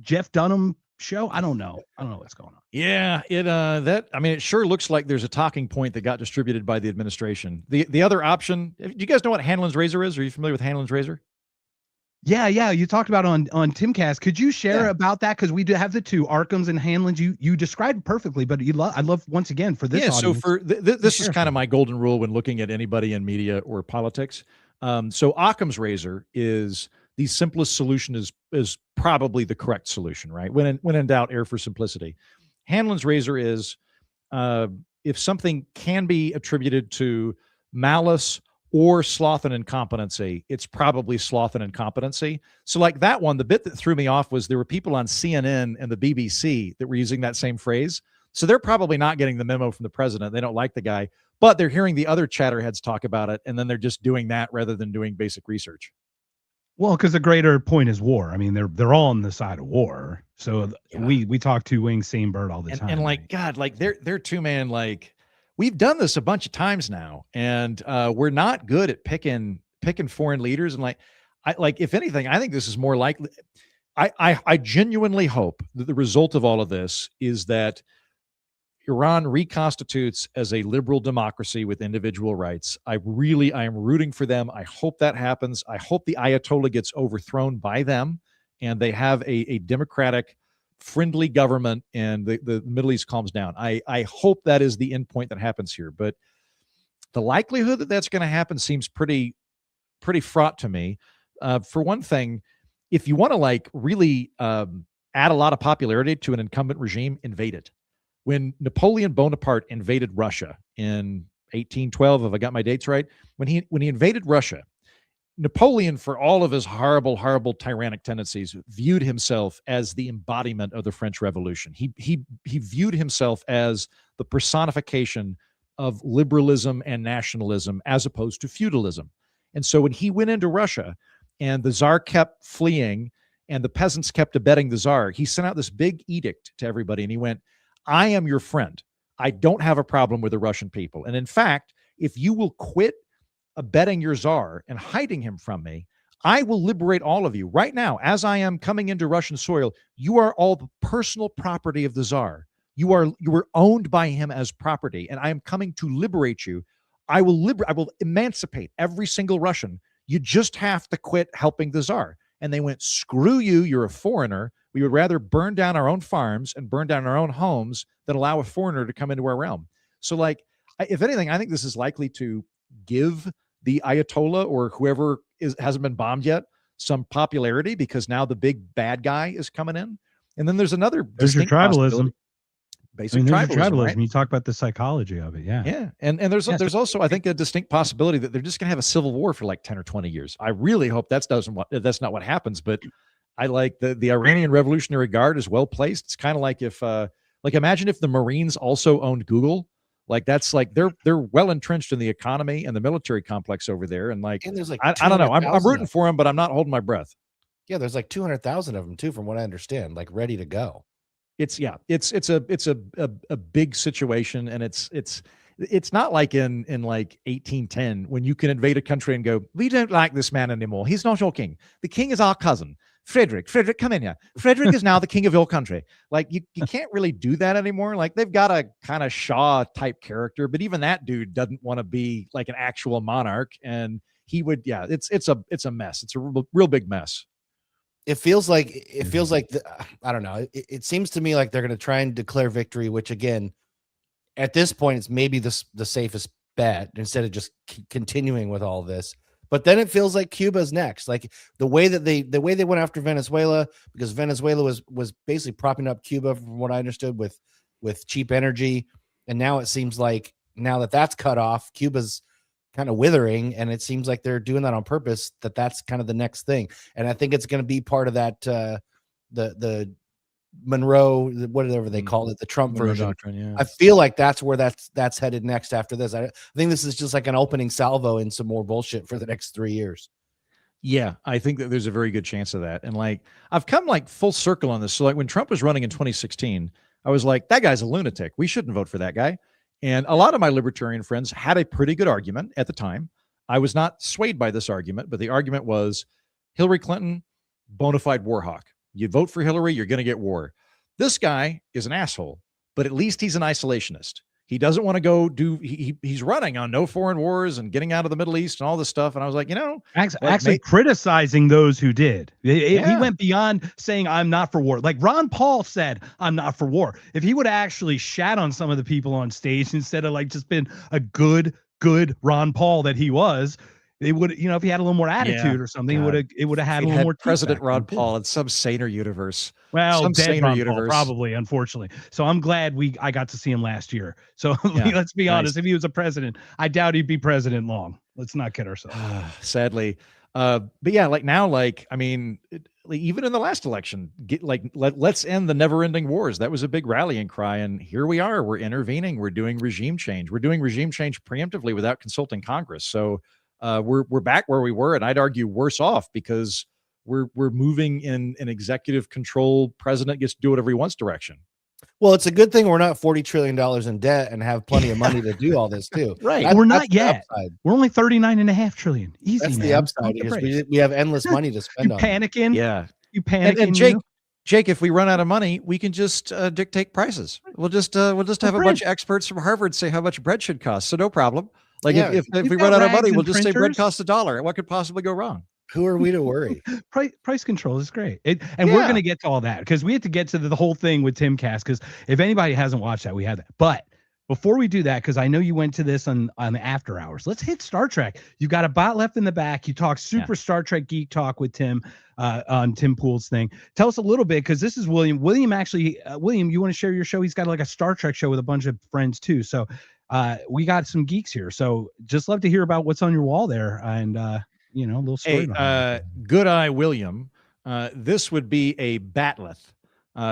Jeff Dunham show. I don't know what's going on. Yeah, it sure looks like there's a talking point that got distributed by the administration. The other option, do you guys know what Hanlon's razor is? Are you familiar with Hanlon's razor? Yeah. You talked about on Timcast. Could you share about that? Because we do have the two, Arkham's and Hanlon's. You described perfectly, but I'd love once again for this. Yeah. Audience, So for this is kind of my golden rule when looking at anybody in media or politics. So Occam's razor is the simplest solution is probably the correct solution, right? When in doubt, err for simplicity. Hanlon's razor is if something can be attributed to malice or sloth and incompetency, it's probably sloth and incompetency. So like that one, the bit that threw me off was there were people on CNN and the BBC that were using that same phrase. So they're probably not getting the memo from the president. They don't like the guy, but they're hearing the other chatterheads talk about it. And then they're just doing that rather than doing basic research. Well, because the greater point is war. I mean, they're all on the side of war. So we talk two wings, same bird all the time. And like, God, like they're two man, like, we've done this a bunch of times now, and we're not good at picking foreign leaders. And if anything, I think this is more likely. I genuinely hope that the result of all of this is that Iran reconstitutes as a liberal democracy with individual rights. I am rooting for them. I hope that happens. I hope the Ayatollah gets overthrown by them, and they have a democratic, friendly government, and the Middle East calms down. I hope that is the end point that happens here, but the likelihood that that's going to happen seems pretty fraught to me. For one thing, if you want to really add a lot of popularity to an incumbent regime, invade it. When Napoleon Bonaparte invaded Russia in 1812, if I got my dates right, when he invaded Russia, Napoleon, for all of his horrible, horrible tyrannic tendencies, viewed himself as the embodiment of the French Revolution. He viewed himself as the personification of liberalism and nationalism as opposed to feudalism. And so when he went into Russia and the Tsar kept fleeing and the peasants kept abetting the Tsar, he sent out this big edict to everybody, and he went, I am your friend. I don't have a problem with the Russian people. And in fact, if you will quit abetting your Tsar and hiding him from me, I will liberate all of you. Right now, as I am coming into Russian soil, you are all the personal property of the Tsar. You were owned by him as property, and I am coming to liberate you. I will emancipate every single Russian. You just have to quit helping the Tsar. And they went, screw you, you're a foreigner. We would rather burn down our own farms and burn down our own homes than allow a foreigner to come into our realm. So if anything, I think this is likely to give the Ayatollah or whoever hasn't been bombed yet some popularity, because now the big bad guy is coming in. And then there's another. There's your tribalism. Basic tribalism. Right? You talk about the psychology of it. Yeah. Yeah. And there's also, I think, a distinct possibility that they're just going to have a civil war for like 10 or 20 years. I really hope that's not what happens, but I like the Iranian Revolutionary Guard is well placed. It's kind of like if imagine if the Marines also owned Google. Like that's like they're well entrenched in the economy and the military complex over there. And there's I don't know. I'm rooting for them, but I'm not holding my breath. Yeah, there's like 200,000 of them too, from what I understand, like ready to go. It's a big situation, and it's it's not like in like 1810 when you can invade a country and go, we don't like this man anymore. He's not your king. The king is our cousin. Frederick, come in here. Frederick is now the king of your country. Like you can't really do that anymore. Like they've got a kind of Shaw type character, but even that dude doesn't want to be like an actual monarch. And he would, yeah, it's a mess. It's a real big mess. It feels like I don't know. It seems to me like they're going to try and declare victory, which again, at this point, it's maybe the safest bet instead of just continuing with all this. But then it feels like Cuba's next. Like the way they went after Venezuela, because Venezuela was basically propping up Cuba, from what I understood, with cheap energy. And now it seems like now that that's cut off, Cuba's kind of withering, and it seems like they're doing that on purpose. That's kind of the next thing. And I think it's going to be part of that the Monroe, whatever they call it, the Trump Monroe version. Doctrine, yeah. I feel like that's where that's headed next after this. I think this is just like an opening salvo in some more bullshit for the next 3 years. Yeah, I think that there's a very good chance of that. And like, I've come like full circle on this. So like when Trump was running in 2016, I was like, that guy's a lunatic. We shouldn't vote for that guy. And a lot of my libertarian friends had a pretty good argument at the time. I was not swayed by this argument, but the argument was Hillary Clinton, bona fide war hawk. You vote for Hillary, you're going to get war. This guy is an asshole, but at least he's an isolationist. He doesn't want to go he's running on no foreign wars and getting out of the Middle East and all this stuff. And I was like, actually criticizing those who did. He went beyond saying I'm not for war. Like Ron Paul said, I'm not for war. If he would have actually shat on some of the people on stage instead of like just been a good Ron Paul that he was, they would, if he had a little more attitude or something, it would have had a little more. President Ron Paul in some saner universe. Well, some dead saner Ron universe. Paul, probably, unfortunately. So I'm glad I got to see him last year. So let's be honest. If he was a president, I doubt he'd be president long. Let's not kid ourselves. Sadly. But yeah, like now, like, I mean, even in the last election, let's end the never ending wars. That was a big rallying cry. And here we are, we're intervening. We're doing regime change. We're doing regime change preemptively without consulting Congress. So we're back where we were, and I'd argue worse off because we're moving in an executive control. President gets to do whatever he wants direction. Well, it's a good thing we're not $40 trillion in debt and have plenty of money to do all this too. Right. We're not yet. We're only 39.5 trillion. Easy. That's man. the upside. Is we have endless money to spend on. Panicking. Yeah. You panicking. And Jake, if we run out of money, we can just dictate prices. We'll just have a bunch of experts from Harvard say how much bread should cost. So no problem. Like if we run out of money, we'll just say bread costs $1. What could possibly go wrong? Who are we to worry? Price control is great. We're going to get to all that because we have to get to the whole thing with Timcast, because if anybody hasn't watched that, we have that. But before we do that, because I know you went to this on the after hours, let's hit Star Trek. You got a bot left in the back. You talk super Star Trek geek talk with Tim on Tim Pool's thing. Tell us a little bit, because this is William. William, you want to share your show? He's got like a Star Trek show with a bunch of friends too. So we got some geeks here. So just love to hear about what's on your wall there. And, a little story. Good eye, William. This would be a batleth,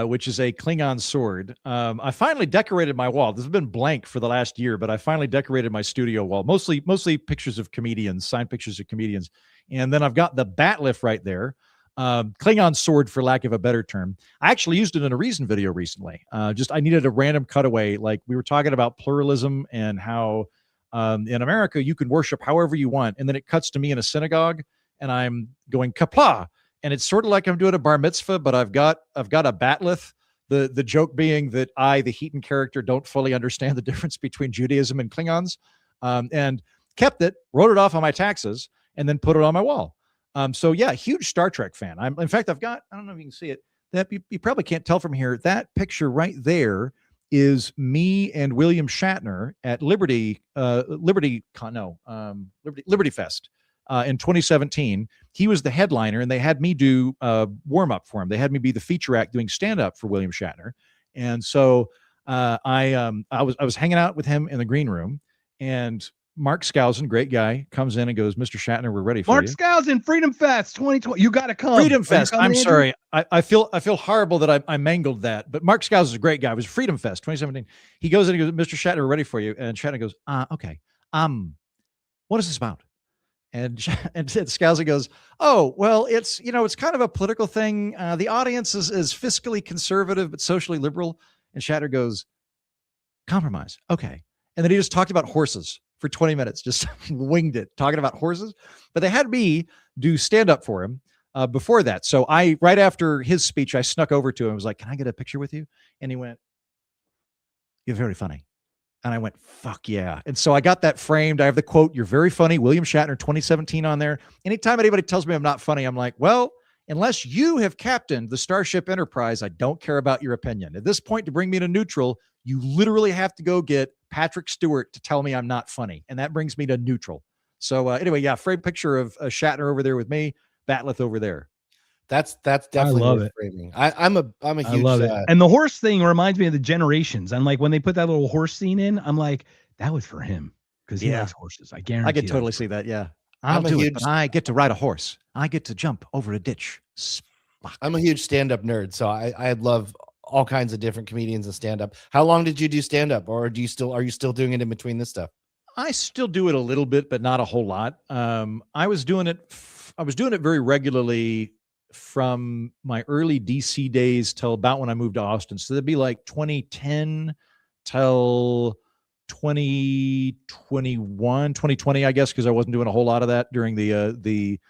which is a Klingon sword. I finally decorated my wall. This has been blank for the last year, but I finally decorated my studio wall. Mostly pictures of comedians, signed pictures of comedians. And then I've got the batleth right there. Klingon sword, for lack of a better term. I actually used it in a Reason video recently. I needed a random cutaway. Like we were talking about pluralism and how in America you can worship however you want. And then it cuts to me in a synagogue and I'm going kapla. And it's sort of like I'm doing a bar mitzvah, but I've got a batleth. The joke being that I, the Heaton character, don't fully understand the difference between Judaism and Klingons, and kept it, wrote it off on my taxes, and then put it on my wall. So yeah, huge Star Trek fan. In fact, I've got, I don't know if you can see it, that you probably can't tell from here. That picture right there is me and William Shatner at Liberty Fest in 2017. He was the headliner, and they had me do warm up for him. They had me be the feature act doing stand up for William Shatner. And so I was hanging out with him in the green room, and Mark Skousen, great guy, comes in and goes, "Mr. Shatner, we're ready for Mark you." Skousen, Freedom Fest 2020. You got to come. Freedom Fest. I'm sorry. I feel horrible that I mangled that. But Mark Skousen is a great guy. It was Freedom Fest 2017. He goes in and goes, "Mr. Shatner, we're ready for you." And Shatner goes, "Okay. What is this about?" And Skousen goes, "Oh, well, it's kind of a political thing. The audience is fiscally conservative but socially liberal." And Shatner goes, "Compromise. Okay." And then he just talked about horses for 20 minutes, just winged it, talking about horses. But they had me do stand up for him before that. So right after his speech, I snuck over to him. I was like, can I get a picture with you? And he went, you're very funny. And I went, fuck yeah. And so I got that framed. I have the quote, you're very funny, William Shatner, 2017 on there. Anytime anybody tells me I'm not funny, I'm like, well, unless you have captained the Starship Enterprise, I don't care about your opinion. At this point, to bring me to neutral, you literally have to go get Patrick Stewart to tell me I'm not funny. And that brings me to neutral. So anyway, yeah, framed picture of Shatner over there with me, Batleth over there. That's definitely I love worth it. framing. I'm a huge I love it. And the horse thing reminds me of the Generations. I'm like, when they put that little horse scene in, I'm like, that was for him because he likes horses. I guarantee. I could totally see that. Yeah, I'm a huge. I get to ride a horse. I get to jump over a ditch. I'm a huge stand-up nerd, so I love all kinds of different comedians and stand-up. How long did you do stand-up, or are you still doing it in between this stuff? I still do it a little bit, but not a whole lot. I was doing it very regularly from my early DC days till about when I moved to Austin. So that'd be like 2010 till 2021, 2020, I guess, because I wasn't doing a whole lot of that during the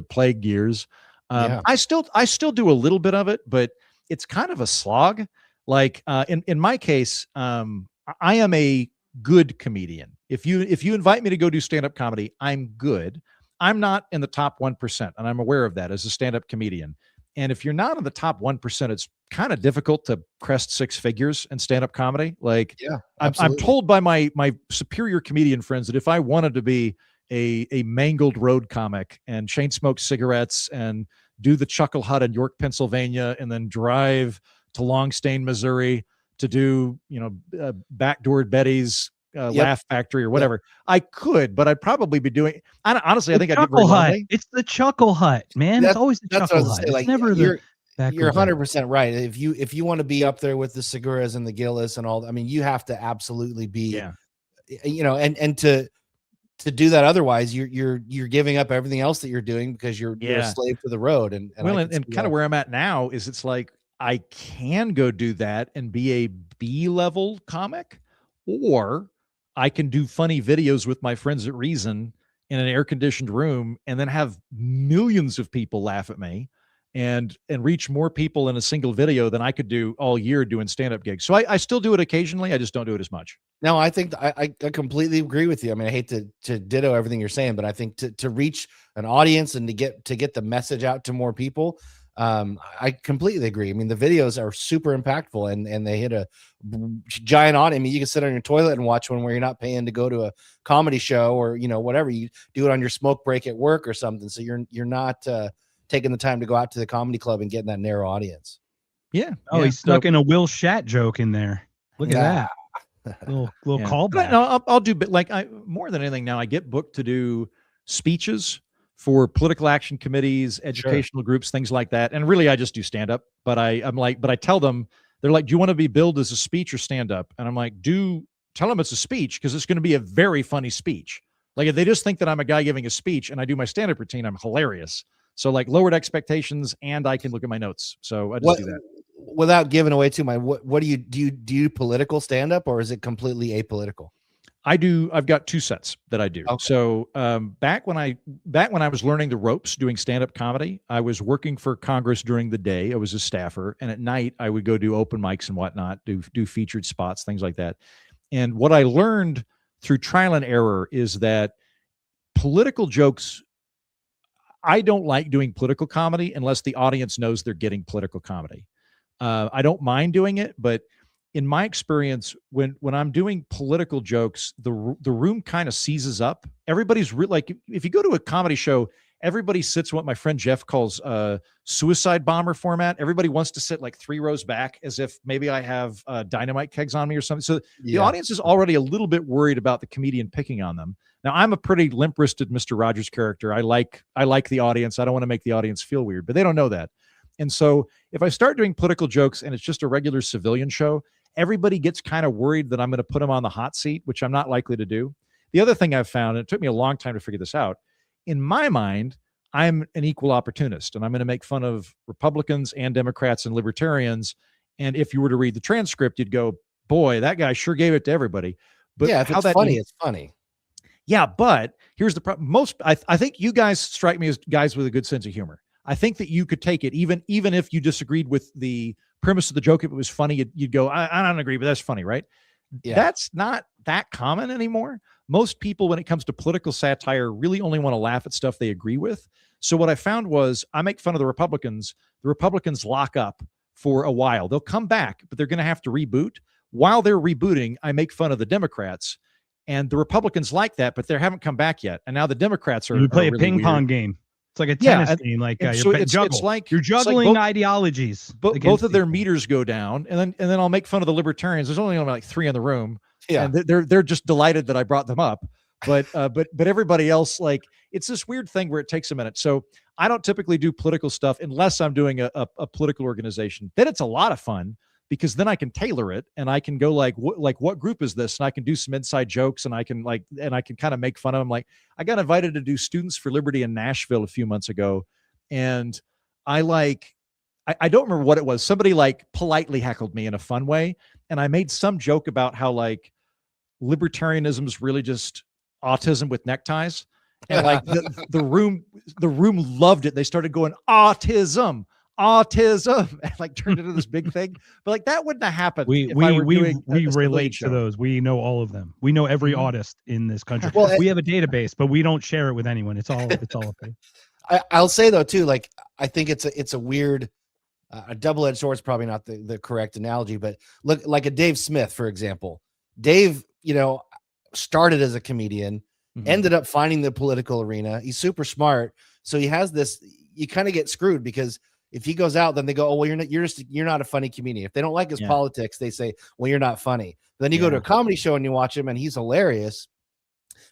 plague years. I still do a little bit of it, but it's kind of a slog. Like in my case, I am a good comedian. If you invite me to go do stand-up comedy, I'm good. I'm not in the top 1%, and I'm aware of that as a stand-up comedian. And if you're not in the top 1%, it's kind of difficult to crest six figures in stand-up comedy. Like, yeah, I'm told by my superior comedian friends that if I wanted to be a mangled road comic and chain smoke cigarettes and do the Chuckle Hut in York, Pennsylvania, and then drive to Longstain, Missouri to do, Backdoored Betty's Laugh Factory or whatever. I could, but I'd probably be doing. Honestly, I think I'd get very lonely. It's the Chuckle Hut, man. It's always the Chuckle Hut. It's never the. You're 100% right. If you want to be up there with the Seguras and the Gillis and all, I mean, you have to absolutely be, and to do that. Otherwise, you're giving up everything else that you're doing because you're a slave to the road. And kind of where I'm at now is it's like I can go do that and be a B-level comic, or I can do funny videos with my friends at Reason in an air-conditioned room and then have millions of people laugh at me and reach more people in a single video than I could do all year doing stand-up gigs. So I still do it occasionally. I just don't do it as much. No, I think I completely agree with you. I mean, I hate to ditto everything you're saying, but I think to reach an audience and to get the message out to more people, I completely agree. I mean, the videos are super impactful and they hit a giant audience. I mean, you can sit on your toilet and watch one where you're not paying to go to a comedy show or, whatever. You do it on your smoke break at work or something. So you're not taking the time to go out to the comedy club and getting that narrow audience. Yeah. Oh, he stuck in a Will Shat joke in there. Look at that. Little callback. No, I'll do, but like more than anything now, I get booked to do speeches for political action committees, educational groups, things like that. And really, I just do stand up. But I tell them, they're like, do you want to be billed as a speech or stand up? And I'm like, tell them it's a speech because it's going to be a very funny speech. Like if they just think that I'm a guy giving a speech and I do my stand up routine, I'm hilarious. So like lowered expectations and I can look at my notes. So I just do that. Without giving away too much, what do you political stand up or is it completely apolitical? I've got two sets that I do. Okay. So back when I was learning the ropes doing stand-up comedy, I was working for Congress during the day. I was a staffer, and at night I would go do open mics and whatnot, do featured spots, things like that. And what I learned through trial and error is that political jokes, I don't like doing political comedy unless the audience knows they're getting political comedy. I don't mind doing it, but in my experience, when I'm doing political jokes, the room kind of seizes up. Everybody's like, if you go to a comedy show, everybody sits what my friend Jeff calls suicide bomber format. Everybody wants to sit like 3 rows back as if maybe I have dynamite kegs on me or something. So the audience is already a little bit worried about the comedian picking on them. Now I'm a pretty limp-wristed Mr. Rogers character. I like the audience. I don't want to make the audience feel weird, but they don't know that. And so if I start doing political jokes and it's just a regular civilian show, everybody gets kind of worried that I'm going to put them on the hot seat, which I'm not likely to do. The other thing I've found, and it took me a long time to figure this out, in my mind, I'm an equal opportunist, and I'm going to make fun of Republicans and Democrats and libertarians. And if you were to read the transcript, you'd go, boy, that guy sure gave it to everybody. But yeah, if how it's that funny, it's funny. Yeah, but here's the problem. I think you guys strike me as guys with a good sense of humor. I think that you could take it even if you disagreed with the premise of the joke. If it was funny, you'd go, I don't agree, but that's funny, right? Yeah. That's not that common anymore. Most people, when it comes to political satire, really only want to laugh at stuff they agree with. So what I found was I make fun of the Republicans. The Republicans lock up for a while. They'll come back, but they're going to have to reboot. While they're rebooting, I make fun of the Democrats. And the Republicans like that, but they haven't come back yet. And now the Democrats are. You play are a really ping pong game. It's like a tennis game. Like so it's like you're juggling both, ideologies. Both of their meters go down, and then I'll make fun of the libertarians. There's only like 3 in the room, and they're just delighted that I brought them up. But everybody else, like, it's this weird thing where it takes a minute. So I don't typically do political stuff unless I'm doing a political organization. Then it's a lot of fun, because then I can tailor it and I can go what group is this? And I can do some inside jokes, and I can kind of make fun of them. Like, I got invited to do Students for Liberty in Nashville a few months ago. And I don't remember what it was. Somebody like politely heckled me in a fun way. And I made some joke about how like libertarianism is really just autism with neckties. And like the room loved it. They started going, autism, and like turned into this big thing. But like that wouldn't have happened. We relate to those. We know all of them. We know every autist in this country. Well, we have a database, but we don't share it with anyone. It's all okay. I'll say though too, like, I think it's a weird, a double-edged sword is probably not the correct analogy, but look, like a Dave Smith, for example. Dave, started as a comedian, ended up finding the political arena. He's super smart, so he has this. You kind of get screwed, because if he goes out, then they go, oh, well, you're not a funny comedian. If they don't like his politics, they say, well, you're not funny. Then you go to a comedy show and you watch him, and he's hilarious.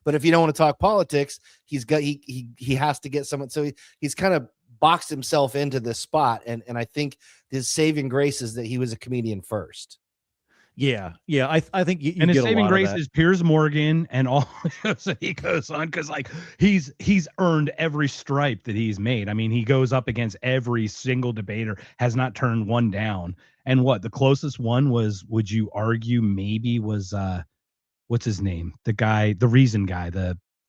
But if you don't want to talk politics, he has to get someone. So he's kind of boxed himself into this spot. And I think his saving grace is that he was a comedian first. Yeah. I think you and get his saving a lot grace of that. is Piers Morgan and all that he goes on, because like he's earned every stripe that he's made. I mean, he goes up against every single debater, has not turned one down. And the closest one was, would you argue, maybe was what's his name? The Reason guy,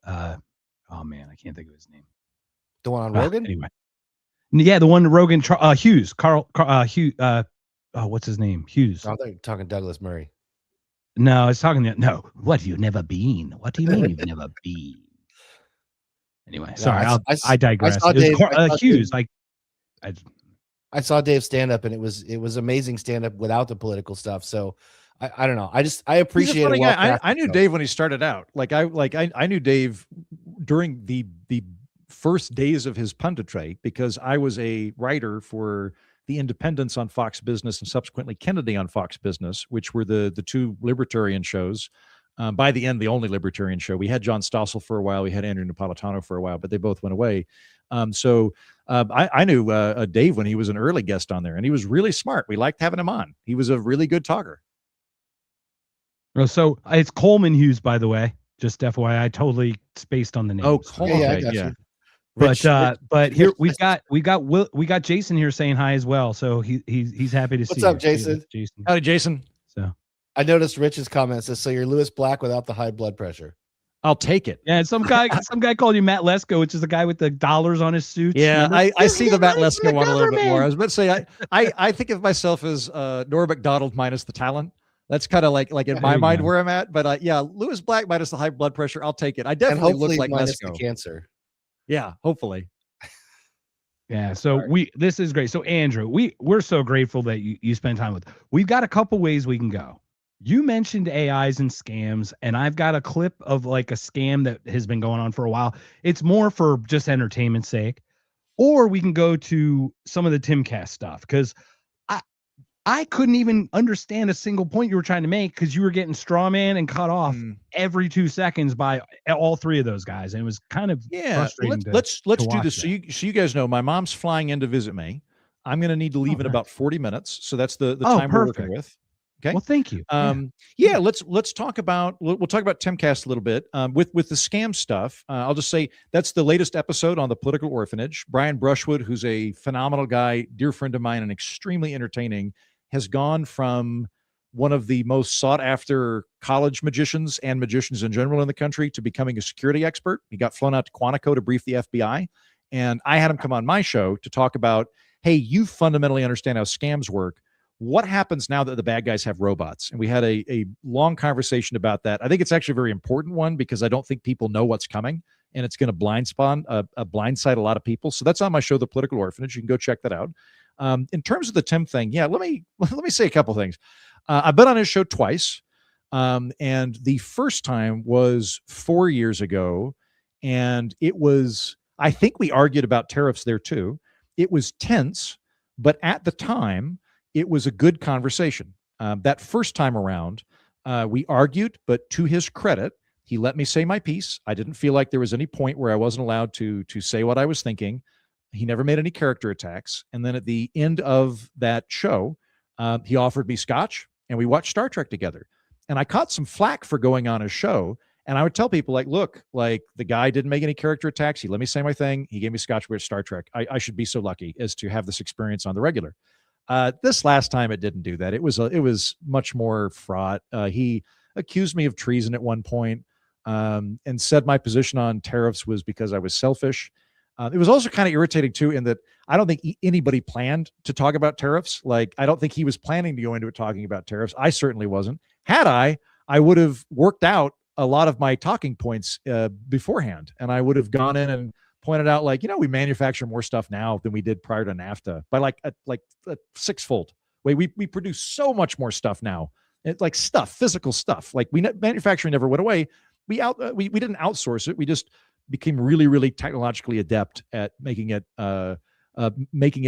oh man, I can't think of his name. The one on Rogan? Anyway. Yeah, the one Rogan, Hughes, Hughes, what's his name? Hughes. I thought you were talking Douglas Murray. No, I was talking what have you never been? What do you mean you've never been? Anyway, sorry, I digress. Hughes, I saw Dave stand up, and it was amazing stand up without the political stuff. So I don't know. I appreciate it. I knew Dave when he started out. I knew Dave during the first days of his punditry, because I was a writer for The Independents on Fox Business and subsequently Kennedy on Fox Business, which were the two libertarian shows. By the end, the only libertarian show. We had John Stossel for a while. We had Andrew Napolitano for a while, but they both went away. I knew Dave when he was an early guest on there, and he was really smart. We liked having him on. He was a really good talker. So it's Coleman Hughes, by the way. Just FYI, I totally spaced on the name. Oh, Coleman. Yeah. But here we got Jason here saying hi as well. So he's happy to see you. What's up, Jason? Howdy, Jason. So I noticed Rich's comment says, so you're Lewis Black without the high blood pressure. I'll take it. Yeah, some guy called you Matt Lesko, which is the guy with the dollars on his suits. Yeah, I see the Matt Lesko one a little bit more. I was about to say I think of myself as Norm Macdonald minus the talent. That's kind of like in my mind where I'm at. But Lewis Black minus the high blood pressure. I'll take it. I definitely look like minus Lesko. the cancer. Yeah, hopefully. Yeah, so this is great. So Andrew, we're so grateful that you spend time with. We've got a couple ways we can go. You mentioned AIs and scams, and I've got a clip of like a scam that has been going on for a while. It's more for just entertainment's sake. Or we can go to some of the Timcast stuff, because I couldn't even understand a single point you were trying to make, because you were getting straw man and cut off every 2 seconds by all three of those guys, and it was kind of frustrating. Let's do this. So you guys know my mom's flying in to visit me. I'm going to need to leave in about 40 minutes, so that's the time we're working with. Okay. Well, thank you. Let's talk about we'll talk about Timcast a little bit with the scam stuff. I'll just say that's the latest episode on the Political Orphanage. Brian Brushwood, who's a phenomenal guy, dear friend of mine, and extremely entertaining, has gone from one of the most sought after college magicians and magicians in general in the country to becoming a security expert. He got flown out to Quantico to brief the FBI. And I had him come on my show to talk about, hey, you fundamentally understand how scams work. What happens now that the bad guys have robots? And we had a long conversation about that. I think it's actually a very important one because I don't think people know what's coming, and it's going to blindside a lot of people. So that's on my show, The Political Orphanage. You can go check that out. In terms of the Tim thing, yeah, let me say a couple things. I've been on his show twice, and the first time was 4 years ago, and it was, I think we argued about tariffs there too. It was tense, but at the time, it was a good conversation. That first time around, we argued, but to his credit, he let me say my piece. I didn't feel like there was any point where I wasn't allowed to say what I was thinking. He never made any character attacks. And then at the end of that show, he offered me scotch, and we watched Star Trek together. And I caught some flack for going on his show. And I would tell people, like, look, like, the guy didn't make any character attacks. He let me say my thing. He gave me scotch with Star Trek. I should be so lucky as to have this experience on the regular. This last time it didn't do that. It was much more fraught. He accused me of treason at one point, and said my position on tariffs was because I was selfish. It was also kind of irritating too, in that I don't think anybody planned to talk about tariffs. Like, I don't think he was planning to go into it talking about tariffs. I certainly wasn't. Had I would have worked out a lot of my talking points beforehand, and I would have gone in and pointed out, like, we manufacture more stuff now than we did prior to NAFTA by like a sixfold way. We produce so much more stuff now. It's like physical stuff. Like, manufacturing never went away. We didn't outsource it. We just became really, really technologically adept at making it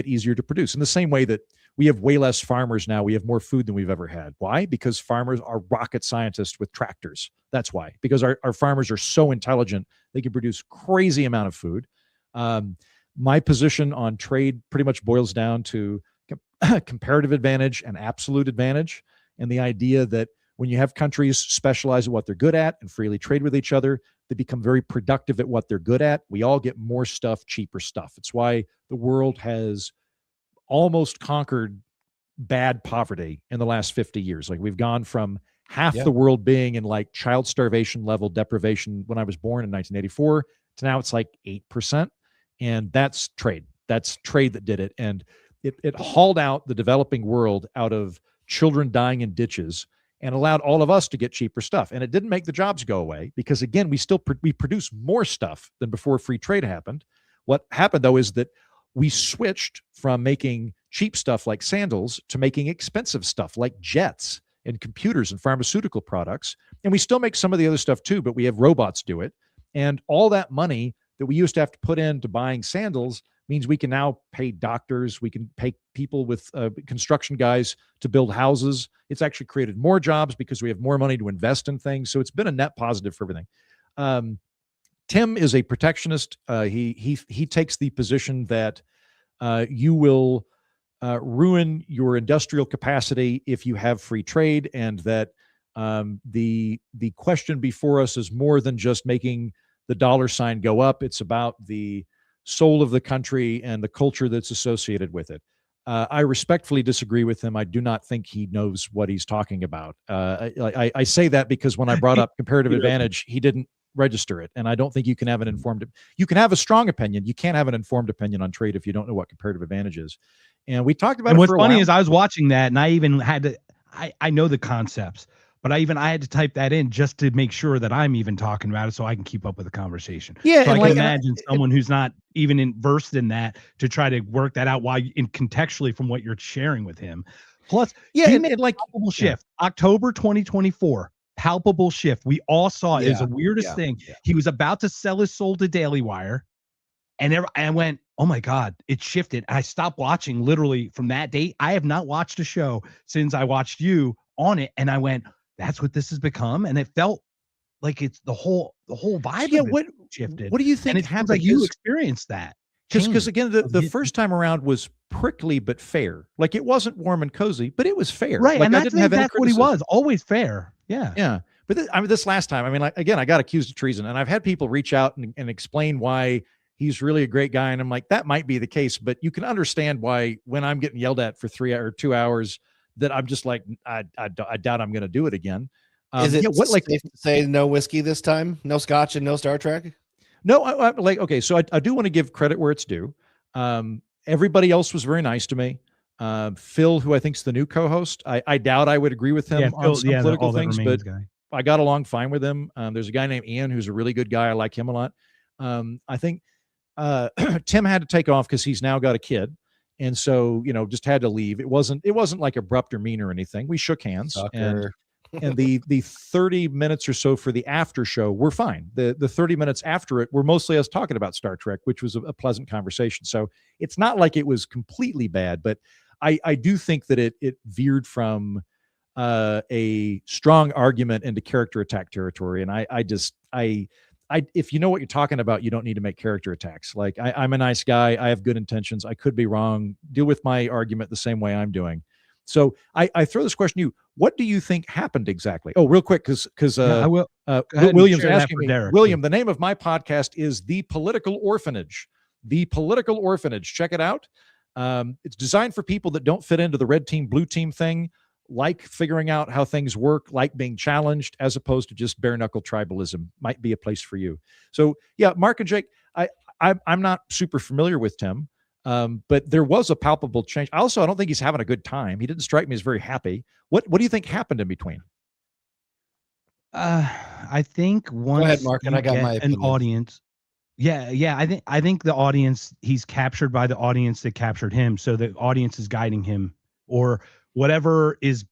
easier to produce. In the same way that we have way less farmers now, we have more food than we've ever had. Why? Because farmers are rocket scientists with tractors. That's why. Because our farmers are so intelligent, they can produce crazy amount of food. My position on trade pretty much boils down to comparative advantage and absolute advantage, and the idea that when you have countries specialize in what they're good at and freely trade with each other, they become very productive at what they're good at. We all get more stuff, cheaper stuff. It's why the world has almost conquered bad poverty in the last 50 years. Like, we've gone from half the world being in like child starvation level deprivation when I was born in 1984 to now it's like 8%. And that's trade. That's trade that did it. And it hauled out the developing world out of children dying in ditches and allowed all of us to get cheaper stuff. And it didn't make the jobs go away, because again, we produce more stuff than before free trade happened. What happened though is that we switched from making cheap stuff like sandals to making expensive stuff like jets and computers and pharmaceutical products. And we still make some of the other stuff too, but we have robots do it. And all that money that we used to have to put into buying sandals means we can now pay doctors, we can pay people with construction guys to build houses. It's actually created more jobs because we have more money to invest in things. So it's been a net positive for everything. Tim is a protectionist. He takes the position that you will ruin your industrial capacity if you have free trade, and that the question before us is more than just making the dollar sign go up. It's about the soul of the country and the culture that's associated with it. I respectfully disagree with him. I do not think he knows what he's talking about. I say that because when I brought up comparative advantage, he didn't register it. And I don't think you can have an you can have a strong opinion. You can't have an informed opinion on trade if you don't know what comparative advantage is. And we talked about it what's for a funny while. is I was watching that, and I even had to, I know the concepts, but I had to type that in just to make sure that I'm even talking about it so I can keep up with the conversation. Yeah, so I and can imagine someone who's not even versed in that to try to work that out while in contextually from what you're sharing with him. Plus, he made like palpable shift. October 2024, palpable shift. We all saw it. It was the weirdest thing. He was about to sell his soul to Daily Wire, and I went, oh my God, it shifted. I stopped watching literally from that date. I have not watched a show since I watched you on it, and I went, that's what this has become. And it felt like it's the whole vibe. Yeah, of it what shifted? What do you think and it happened? sounds like you experienced that. Because again, the first time around was prickly but fair. Like, it wasn't warm and cozy, but it was fair. Right, Like, and I didn't have any that's what he criticism. was. Always fair. Yeah. Yeah. But this last time, I mean, like, again, I got accused of treason, and I've had people reach out and explain why he's really a great guy. And I'm like, that might be the case, but you can understand why when I'm getting yelled at for 3 or 2 hours that I'm just like, I doubt I'm going to do it again. Is it safe to say no whiskey this time? No scotch and no Star Trek? No, okay. So I do want to give credit where it's due. Everybody else was very nice to me. Phil, who I think is the new co-host, I doubt I would agree with him on some political things, but I got along fine with him. There's a guy named Ian who's a really good guy. I like him a lot. I think Tim had to take off because he's now got a kid, and so just had to leave. It wasn't like abrupt or mean or anything. We shook hands, and the 30 minutes or so for the after show were fine. The 30 minutes after it were mostly us talking about Star Trek, which was a pleasant conversation. So it's not like it was completely bad, but I do think that it veered from a strong argument into character attack territory. And I if you know what you're talking about, you don't need to make character attacks. Like I'm a nice guy. I have good intentions. I could be wrong. Deal with my argument the same way I'm doing. So I throw this question to you. What do you think happened exactly? Oh, real quick, because William's asking me, William, the name of my podcast is The Political Orphanage. The Political Orphanage. Check it out. It's designed for people that don't fit into the red team, blue team thing, like figuring out how things work, like being challenged, as opposed to just bare knuckle tribalism. Might be a place for you. So yeah, Mark and Jake, I'm not super familiar with Tim. But there was a palpable change. I don't think he's having a good time. He didn't strike me as very happy. What do you think happened in between? I think once Go ahead, Mark, and I got my opinion. Audience. Yeah. I think the audience, he's captured by the audience that captured him. So the audience is guiding him, or whatever is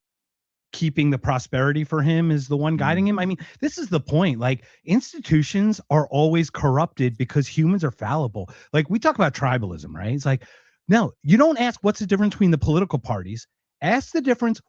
keeping the prosperity for him is the one guiding him. I mean, this is the point. Like, institutions are always corrupted because humans are fallible. Like, we talk about tribalism, right? It's like, no, you don't ask what's the difference between the political parties. Ask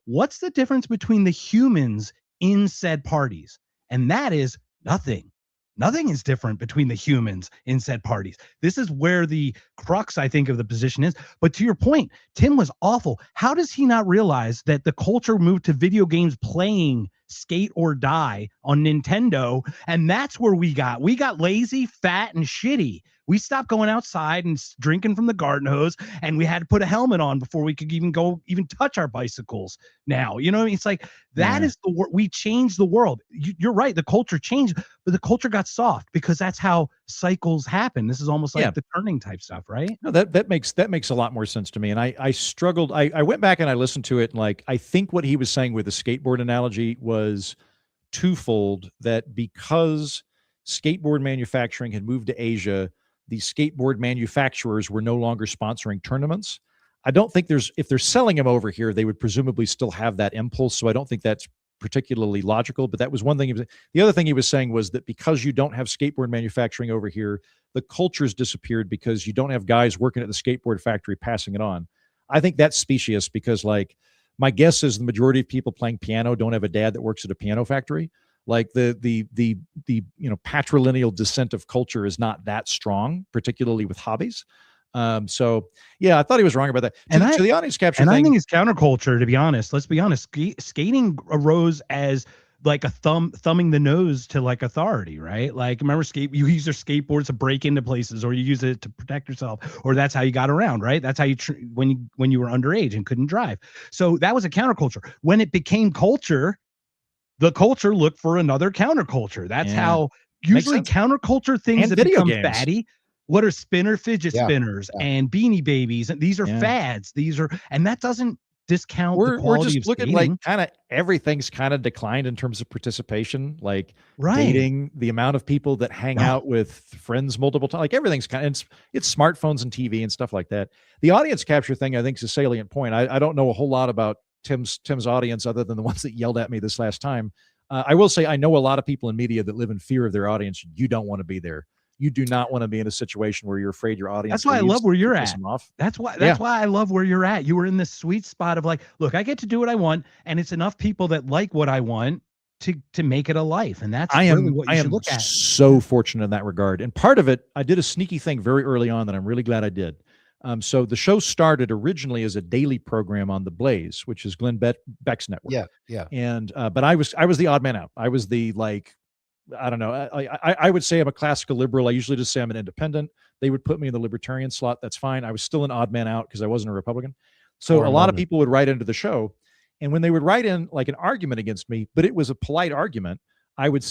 what's the difference between the humans in said parties? And that is nothing. Nothing is different between the humans in said parties. This is where the crux, I think, of the position is. But to your point, Tim was awful. How does he not realize that the culture moved to video games playing Skate or Die on Nintendo? And that's where we got lazy, fat, and shitty. We stopped going outside and drinking from the garden hose, and we had to put a helmet on before we could even touch our bicycles. Now, you know what I mean? It's like, that is we changed the world. You're right. The culture changed, but the culture got soft because that's how cycles happen. This is almost like the turning type stuff, right? No, that makes a lot more sense to me. And I struggled. I went back and I listened to it. And like, I think what he was saying with the skateboard analogy was twofold, that because skateboard manufacturing had moved to Asia, the skateboard manufacturers were no longer sponsoring tournaments. I don't think if they're selling them over here, they would presumably still have that impulse. So I don't think that's particularly logical, but that was one thing. The other thing he was saying was that because you don't have skateboard manufacturing over here, the culture's disappeared because you don't have guys working at the skateboard factory passing it on. I think that's specious because, like, my guess is the majority of people playing piano don't have a dad that works at a piano factory. Like the patrilineal descent of culture is not that strong, particularly with hobbies. So yeah, I thought he was wrong about that. To the audience capture thing, I think it's counterculture, to be honest. Let's be honest. Skating arose as like a thumbing the nose to like authority, right? Like, remember, you use your skateboards to break into places, or you use it to protect yourself, or that's how you got around, right? That's how you when you were underage and couldn't drive. So that was a counterculture. When it became culture, the culture looked for another counterculture. That's how usually counterculture things that become fatty. What are fidget spinners and beanie babies? And these are fads. And that doesn't discount the quality. We're just looking like kind of everything's kind of declined in terms of participation, like dating, the amount of people that hang out with friends multiple times, like everything's kind of, it's smartphones and TV and stuff like that. The audience capture thing, I think, is a salient point. I don't know a whole lot about Tim's audience other than the ones that yelled at me this last time. I will say I know a lot of people in media that live in fear of their audience. You don't want to be there. You do not want to be in a situation where you're afraid your audience. That's why I love where you're at. That's why I love where you're at. You were in this sweet spot of like, look, I get to do what I want, and it's enough people that like what I want to make it a life. And that's I am look at. So fortunate in that regard. And part of it, I did a sneaky thing very early on that I'm really glad I did. So the show started originally as a daily program on The Blaze, which is Glenn Beck's network. Yeah. And but I was the odd man out. I was the, like, I don't know. I would say I'm a classical liberal. I usually just say I'm an independent. They would put me in the libertarian slot. That's fine. I was still an odd man out because I wasn't a Republican. So a lot of people would write into the show, And when they would write in like an argument against me, but it was a polite argument, I would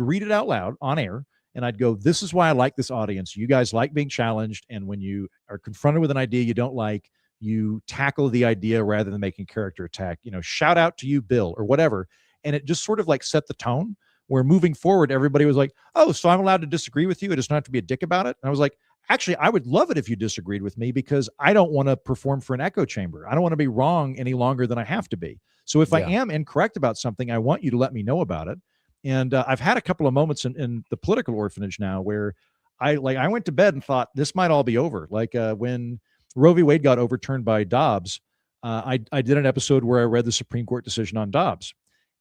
read it out loud on air, and I'd go, this is why I like this audience. You guys like being challenged. And when you are confronted with an idea you don't like, you tackle the idea rather than making character attack, shout out to you, Bill, or whatever. And it just sort of like set the tone where moving forward, everybody was like, oh, so I'm allowed to disagree with you. I just don't have to be a dick about it. And I was like, actually, I would love it if you disagreed with me, because I don't want to perform for an echo chamber. I don't want to be wrong any longer than I have to be. So if I am incorrect about something, I want you to let me know about it. And I've had a couple of moments in the Political Orphanage now where I went to bed and thought this might all be over. Like when Roe v. Wade got overturned by Dobbs, I did an episode where I read the Supreme Court decision on Dobbs.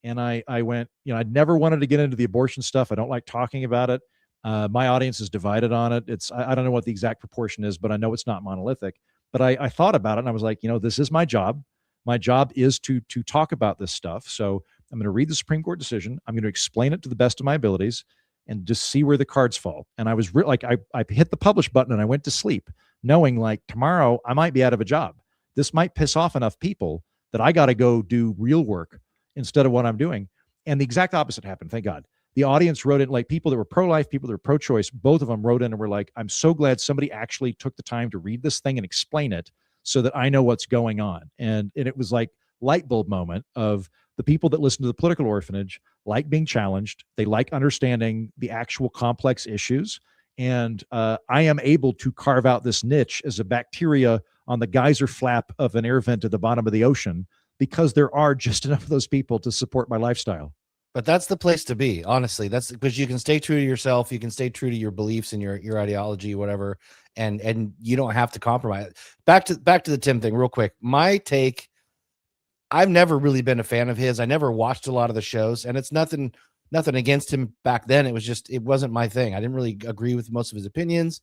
And I went, I'd never wanted to get into the abortion stuff. I don't like talking about it. My audience is divided on it. I don't know what the exact proportion is, but I know it's not monolithic. But I thought about it and I was like, this is my job. My job is to talk about this stuff. So I'm going to read the Supreme Court decision. I'm going to explain it to the best of my abilities and just see where the cards fall. And I was I hit the publish button and I went to sleep knowing like tomorrow I might be out of a job. This might piss off enough people that I got to go do real work instead of what I'm doing. And the exact opposite happened. Thank God. The audience wrote in, like people that were pro-life, people that were pro-choice, both of them wrote in and were like, I'm so glad somebody actually took the time to read this thing and explain it so that I know what's going on. And it was like light bulb moment of the people that listen to the Political Orphanage like being challenged. They like understanding the actual complex issues. And I am able to carve out this niche as a bacteria on the geyser flap of an air vent at the bottom of the ocean, because there are just enough of those people to support my lifestyle. But that's the place to be, honestly. That's because you can stay true to yourself. You can stay true to your beliefs and your ideology, whatever. And you don't have to compromise. Back to the Tim thing real quick. My take, I've never really been a fan of his. I never watched a lot of the shows, and it's nothing against him back then. It was just, it wasn't my thing. I didn't really agree with most of his opinions.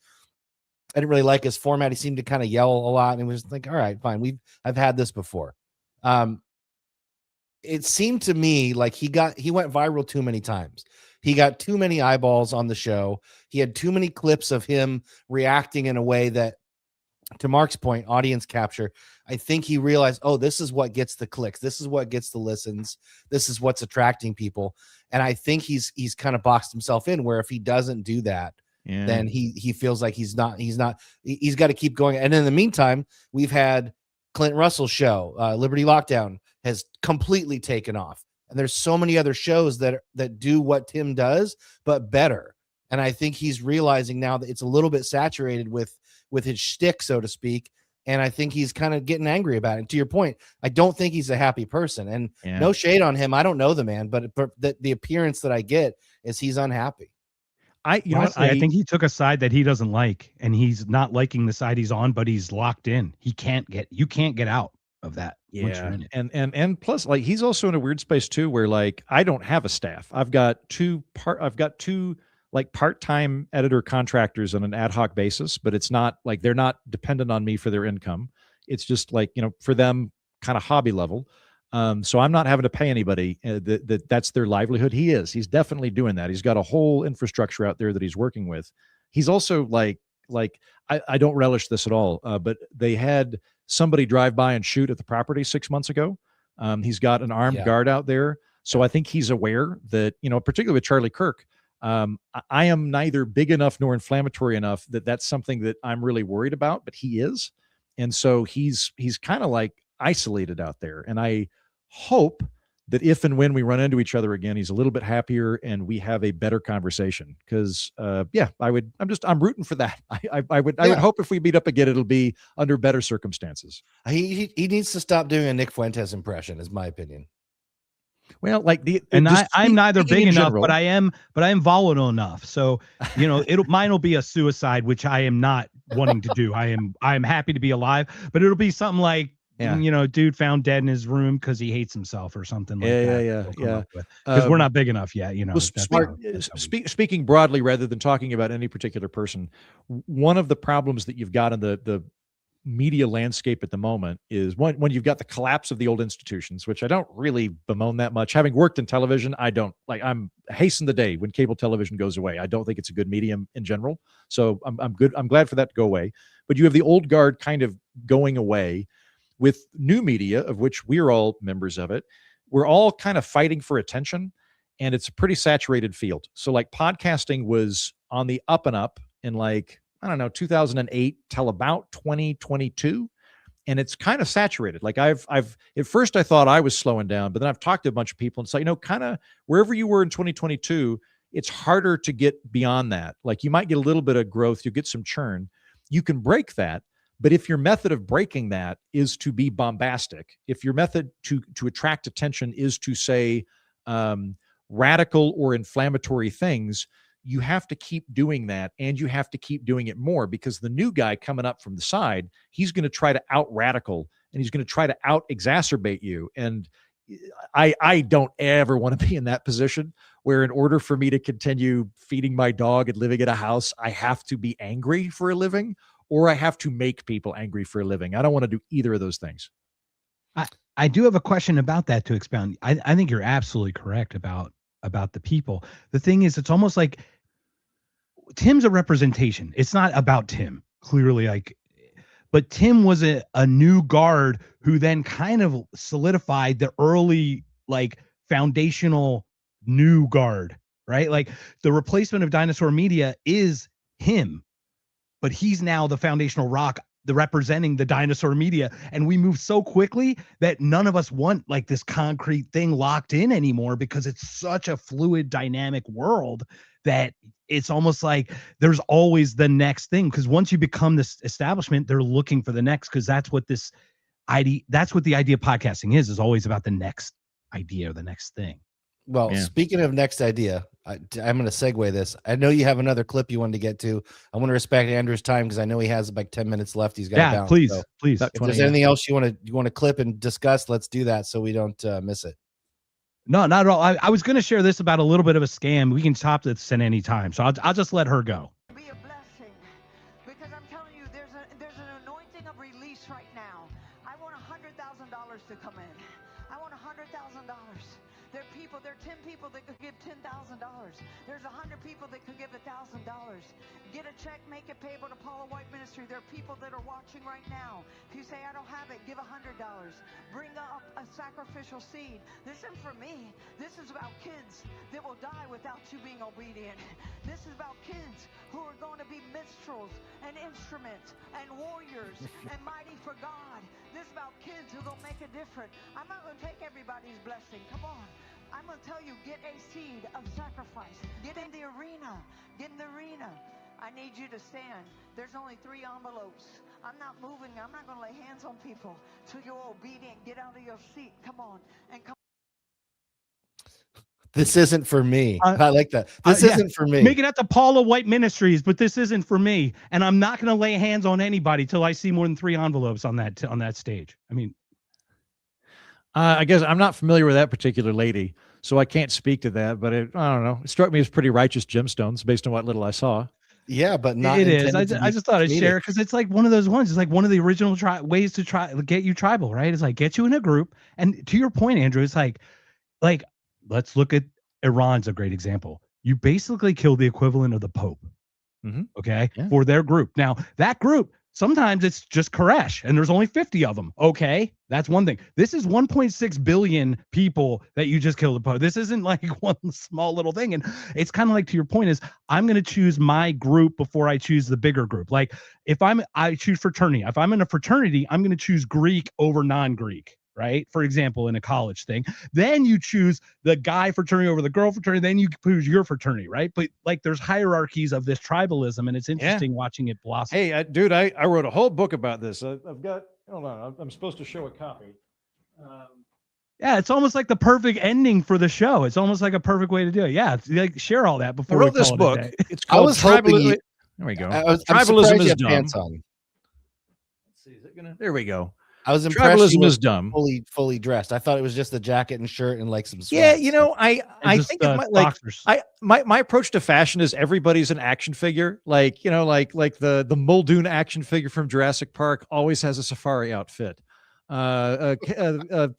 I didn't really like his format. He seemed to kind of yell a lot, and it was like, all right, fine. I've had this before. It seemed to me like he went viral too many times. He got too many eyeballs on the show. He had too many clips of him reacting in a way that, to Mark's point, audience capture. I think he realized, oh, this is what gets the clicks. This is what gets the listens. This is what's attracting people. And I think he's kind of boxed himself in, where if he doesn't do that, then he feels like he's got to keep going. And in the meantime, we've had Clint Russell's show, Liberty Lockdown, has completely taken off. And there's so many other shows that do what Tim does, but better. And I think he's realizing now that it's a little bit saturated with his shtick, so to speak. And I think he's kind of getting angry about it. And to your point, I don't think he's a happy person. And no shade on him. I don't know the man, but the appearance that I get is he's unhappy. I think he took a side that he doesn't like, and he's not liking the side he's on, but he's locked in. You can't get out of that. Yeah. And plus, like, he's also in a weird space too, where like, I don't have a staff. I've got two like part-time editor contractors on an ad hoc basis, but it's not like they're not dependent on me for their income. It's just like, for them kind of hobby level. So I'm not having to pay anybody that's their livelihood. He's definitely doing that. He's got a whole infrastructure out there that he's working with. He's also like I don't relish this at all. But they had somebody drive by and shoot at the property 6 months ago. He's got an armed guard out there. So I think he's aware that, particularly with Charlie Kirk, I am neither big enough nor inflammatory enough that that's something that I'm really worried about, but he is. And so he's kind of like isolated out there. And I hope that if and when we run into each other again, he's a little bit happier and we have a better conversation. Because I'm rooting for that. I would hope if we meet up again, it'll be under better circumstances. He needs to stop doing a Nick Fuentes impression, is my opinion. Well, I'm neither big enough, but I am volatile enough. So, mine will be a suicide, which I am not wanting to do. I am happy to be alive, but it'll be something like, dude found dead in his room because he hates himself or something like that. Yeah. Because we're not big enough yet, Speaking broadly rather than talking about any particular person, one of the problems that you've got in the media landscape at the moment is when you've got the collapse of the old institutions, which I don't really bemoan that much. Having worked in television, I'm hasten the day when cable television goes away. I don't think it's a good medium in general. So I'm good. I'm glad for that to go away. But you have the old guard kind of going away. with new media, of which we're all members of it, we're all kind of fighting for attention, and it's a pretty saturated field. So like podcasting was on the up and up in like, I don't know, 2008 till about 2022. And it's kind of saturated. Like I've at first I thought I was slowing down, but then I've talked to a bunch of people and it's like, kind of wherever you were in 2022, it's harder to get beyond that. Like you might get a little bit of growth, you get some churn. You can break that. But if your method of breaking that is to be bombastic, if your method to attract attention is to say radical or inflammatory things, you have to keep doing that, and you have to keep doing it more, because the new guy coming up from the side, he's going to try to out radical, and he's going to try to out exacerbate you. And I don't ever want to be in that position where in order for me to continue feeding my dog and living in a house, I have to be angry for a living, or I have to make people angry for a living. I don't want to do either of those things. I do have a question about that to expound. I think you're absolutely correct about the people. The thing is, it's almost like Tim's a representation. It's not about Tim, clearly, but Tim was a new guard who then kind of solidified the early foundational new guard, right? Like the replacement of dinosaur media is him, but he's now the foundational rock, the representing the dinosaur media. And we move so quickly that none of us want this concrete thing locked in anymore, because it's such a fluid, dynamic world that it's almost like there's always the next thing. Because once you become this establishment, they're looking for the next, because that's what the idea of podcasting is always about the next idea or the next thing. Well, speaking of next idea, I'm going to segue this. I know you have another clip you wanted to get to. I want to respect Andrew's time because I know he has like 10 minutes left. He's got to bounce. Please, so please. If there's anything else you want to clip and discuss, let's do that so we don't miss it. No, not at all. I was going to share this about a little bit of a scam. We can top this at any time, so I'll just let her go. Be a blessing, because I'm telling you, there's an anointing of release right now. I want $100,000 to come in. I want $100,000. There are 10 people that could give $10,000. There's 100 people that could give $1,000. Get a check, make it payable to Paula White Ministry. There are people that are watching right now. If you say, I don't have it, give $100. Bring up a sacrificial seed. This isn't for me. This is about kids that will die without you being obedient. This is about kids who are going to be minstrels and instruments and warriors and mighty for God. This is about kids who are going to make a difference. I'm not going to take everybody's blessing. Come on. I'm going to tell you, get a seed of sacrifice. Get in the arena. Get in the arena. I need you to stand. There's only 3 envelopes. I'm not moving. I'm not going to lay hands on people till you're obedient. Get out of your seat. Come on. And come. This isn't for me. I like that. This isn't for me. Make it out to Paula White Ministries, but this isn't for me. And I'm not going to lay hands on anybody till I see more than 3 envelopes on that stage. I mean, I guess I'm not familiar with that particular lady, so I can't speak to that. But I don't know. It struck me as pretty righteous gemstones based on what little I saw. Yeah, but not. It is. I just thought I'd share it because it's like one of those ones. It's like one of the original ways to try get you tribal, right? It's like get you in a group. And to your point, Andrew, it's like let's look at Iran's a great example. You basically kill the equivalent of the Pope, okay, for their group. Now that group, sometimes it's just Koresh, and there's only 50 of them. Okay, that's one thing. This is 1.6 billion people that you just killed the Pope. This isn't like one small little thing. And it's kind of like, to your point, is I'm going to choose my group before I choose the bigger group. Like if I choose fraternity. If I'm in a fraternity, I'm going to choose Greek over non-Greek. Right? For example, in a college thing, then you choose the guy fraternity over the girl fraternity, then you choose your fraternity, right? But like there's hierarchies of this tribalism, and it's interesting watching it blossom. Hey, dude, I wrote a whole book about this. I've got, hold on, I'm supposed to show a copy. Yeah, it's almost like the perfect ending for the show. It's almost like a perfect way to do it. Yeah, it's like share all that before I wrote this book. It's called Tribalism. There we go. Tribalism Is Dumb. Let's see, is it gonna? There we go. I was impressed. Tribalism Is Dumb. Fully dressed. I thought it was just a jacket and shirt and like some sweats. Yeah, you know, I think my approach to fashion is everybody's an action figure. Like, you know, like the Muldoon action figure from Jurassic Park always has a safari outfit.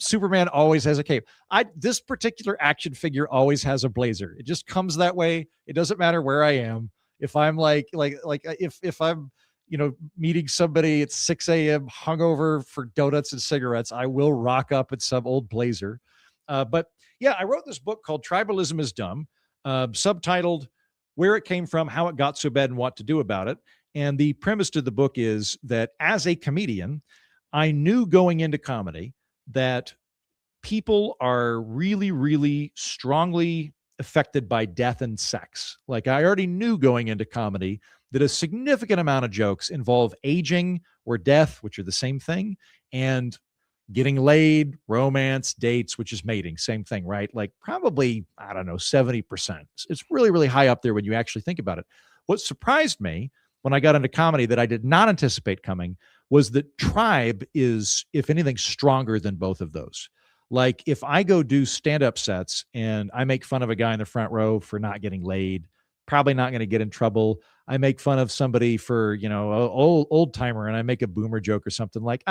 Superman always has a cape. This particular action figure always has a blazer. It just comes that way. It doesn't matter where I am. If I'm if I'm meeting somebody at 6 a.m. hungover for donuts and cigarettes, I will rock up in some old blazer. But yeah, I wrote this book called Tribalism Is Dumb, subtitled Where It Came From, How It Got So Bad, and What to Do About It. And the premise to the book is that as a comedian, I knew going into comedy that people are really, really strongly affected by death and sex. Like, I already knew going into comedy that a significant amount of jokes involve aging or death, which are the same thing, and getting laid, romance, dates, which is mating, same thing, right? Like probably, I don't know, 70%. It's really, really high up there when you actually think about it. What surprised me when I got into comedy that I did not anticipate coming was that tribe is, if anything, stronger than both of those. Like, if I go do stand-up sets and I make fun of a guy in the front row for not getting laid, probably not going to get in trouble. I make fun of somebody for, an old timer, and I make a boomer joke or something, like,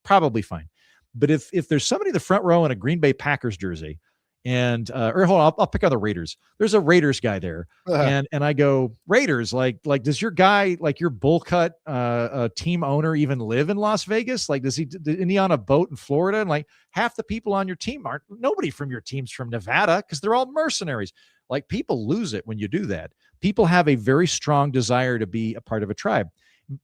probably fine. But if there's somebody in the front row in a Green Bay Packers jersey, and or hold on, I'll pick on the Raiders. There's a Raiders guy there, and I go, Raiders, like does your guy, like your bowl cut team owner, even live in Las Vegas? Like, isn't he on a boat in Florida? And like half the people on your team nobody from your team's from Nevada, because they're all mercenaries. Like, people lose it when you do that. People have a very strong desire to be a part of a tribe,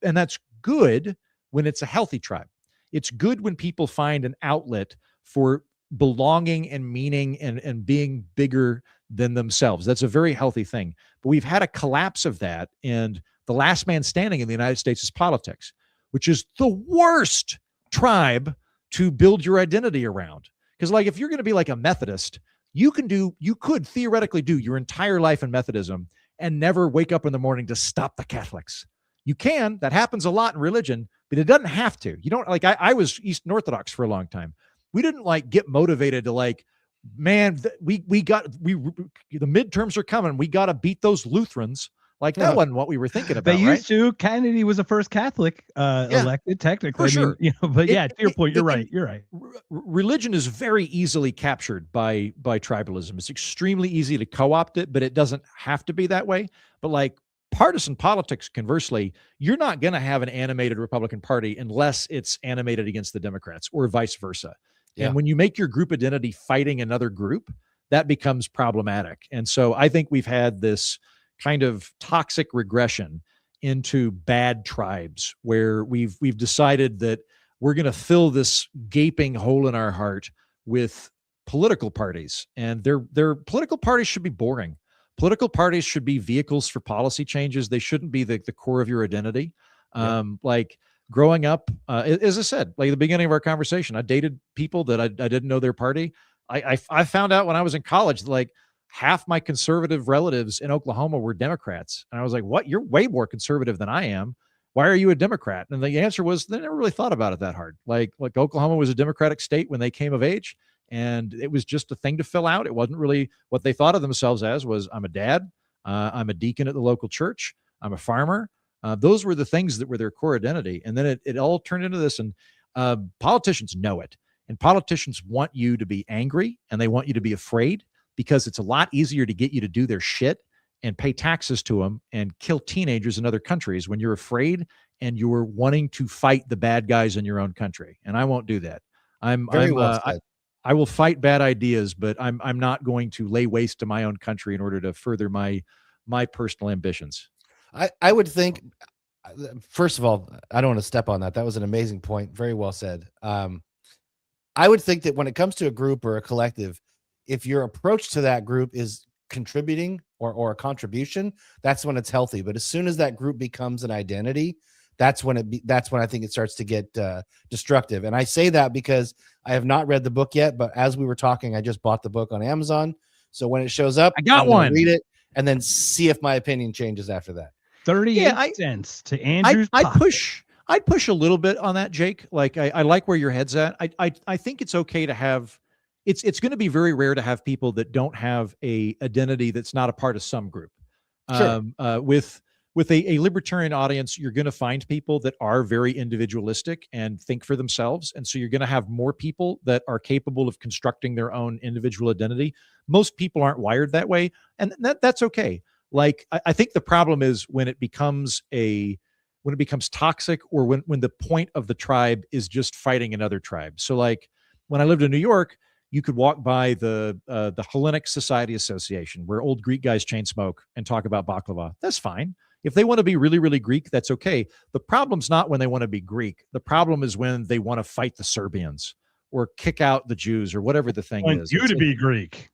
and that's good when it's a healthy tribe. It's good when people find an outlet for belonging and meaning and being bigger than themselves. That's a very healthy thing. But we've had a collapse of that, and the last man standing in the United States is politics, which is the worst tribe to build your identity around. Because like, if you're going to be like a Methodist, you could theoretically do your entire life in Methodism and never wake up in the morning to stop the Catholics. You can. That happens a lot in religion, but it doesn't have to. You don't, like, I was Eastern Orthodox for a long time. We didn't like get motivated to like, man, the midterms are coming. We got to beat those Lutherans. Like, that wasn't what we were thinking about. They used to. Kennedy was the first Catholic elected, technically. For sure. But yeah, to your point, you're right. You're right. Religion is very easily captured by tribalism. It's extremely easy to co-opt it, but it doesn't have to be that way. But like partisan politics, conversely, you're not going to have an animated Republican Party unless it's animated against the Democrats, or vice versa. Yeah. And when you make your group identity fighting another group, that becomes problematic. And so I think we've had this kind of toxic regression into bad tribes, where we've decided that we're going to fill this gaping hole in our heart with political parties, and their political parties should be boring. Political parties should be vehicles for policy changes. They shouldn't be the core of your identity. Like growing up, as I said, like at the beginning of our conversation, I dated people that I didn't know their party. I found out when I was in college that like half my conservative relatives in Oklahoma were Democrats. And I was like, what? You're way more conservative than I am. Why are you a Democrat? And the answer was they never really thought about it that hard. Like Oklahoma was a Democratic state when they came of age, and it was just a thing to fill out. It wasn't really what they thought of themselves as was, I'm a dad, I'm a deacon at the local church, I'm a farmer. Those were the things that were their core identity. And then it all turned into this, and politicians know it. And politicians want you to be angry, and they want you to be afraid, because it's a lot easier to get you to do their shit and pay taxes to them and kill teenagers in other countries when you're afraid and you're wanting to fight the bad guys in your own country. And I won't do that. I will fight bad ideas, but I'm not going to lay waste to my own country in order to further my personal ambitions. I would think, first of all, I don't want to step on that. That was an amazing point. Very well said. I would think that when it comes to a group or a collective, if your approach to that group is contributing or a contribution, that's when it's healthy. But as soon as that group becomes an identity, that's when I think it starts to get destructive. And I say that because I have not read the book yet, but as we were talking, I just bought the book on Amazon. So when it shows up, I got one. Read it and then see if my opinion changes after that. 38 cents to Andrew's. I'd push a little bit on that, Jake. Like I like where your head's at. I think it's okay to have. It's going to be very rare to have people that don't have a identity that's not a part of some group. Sure. With a libertarian audience, you're going to find people that are very individualistic and think for themselves. And so you're going to have more people that are capable of constructing their own individual identity. Most people aren't wired that way. And that's okay. Like, I think the problem is when it becomes when it becomes toxic, or when the point of the tribe is just fighting another tribe. So like when I lived in New York, you could walk by the Hellenic Society Association, where old Greek guys chain smoke and talk about baklava. That's fine. If they want to be really, really Greek, that's okay. The problem's not when they want to be Greek. The problem is when they want to fight the Serbians or kick out the Jews or whatever the thing is. You to be Greek.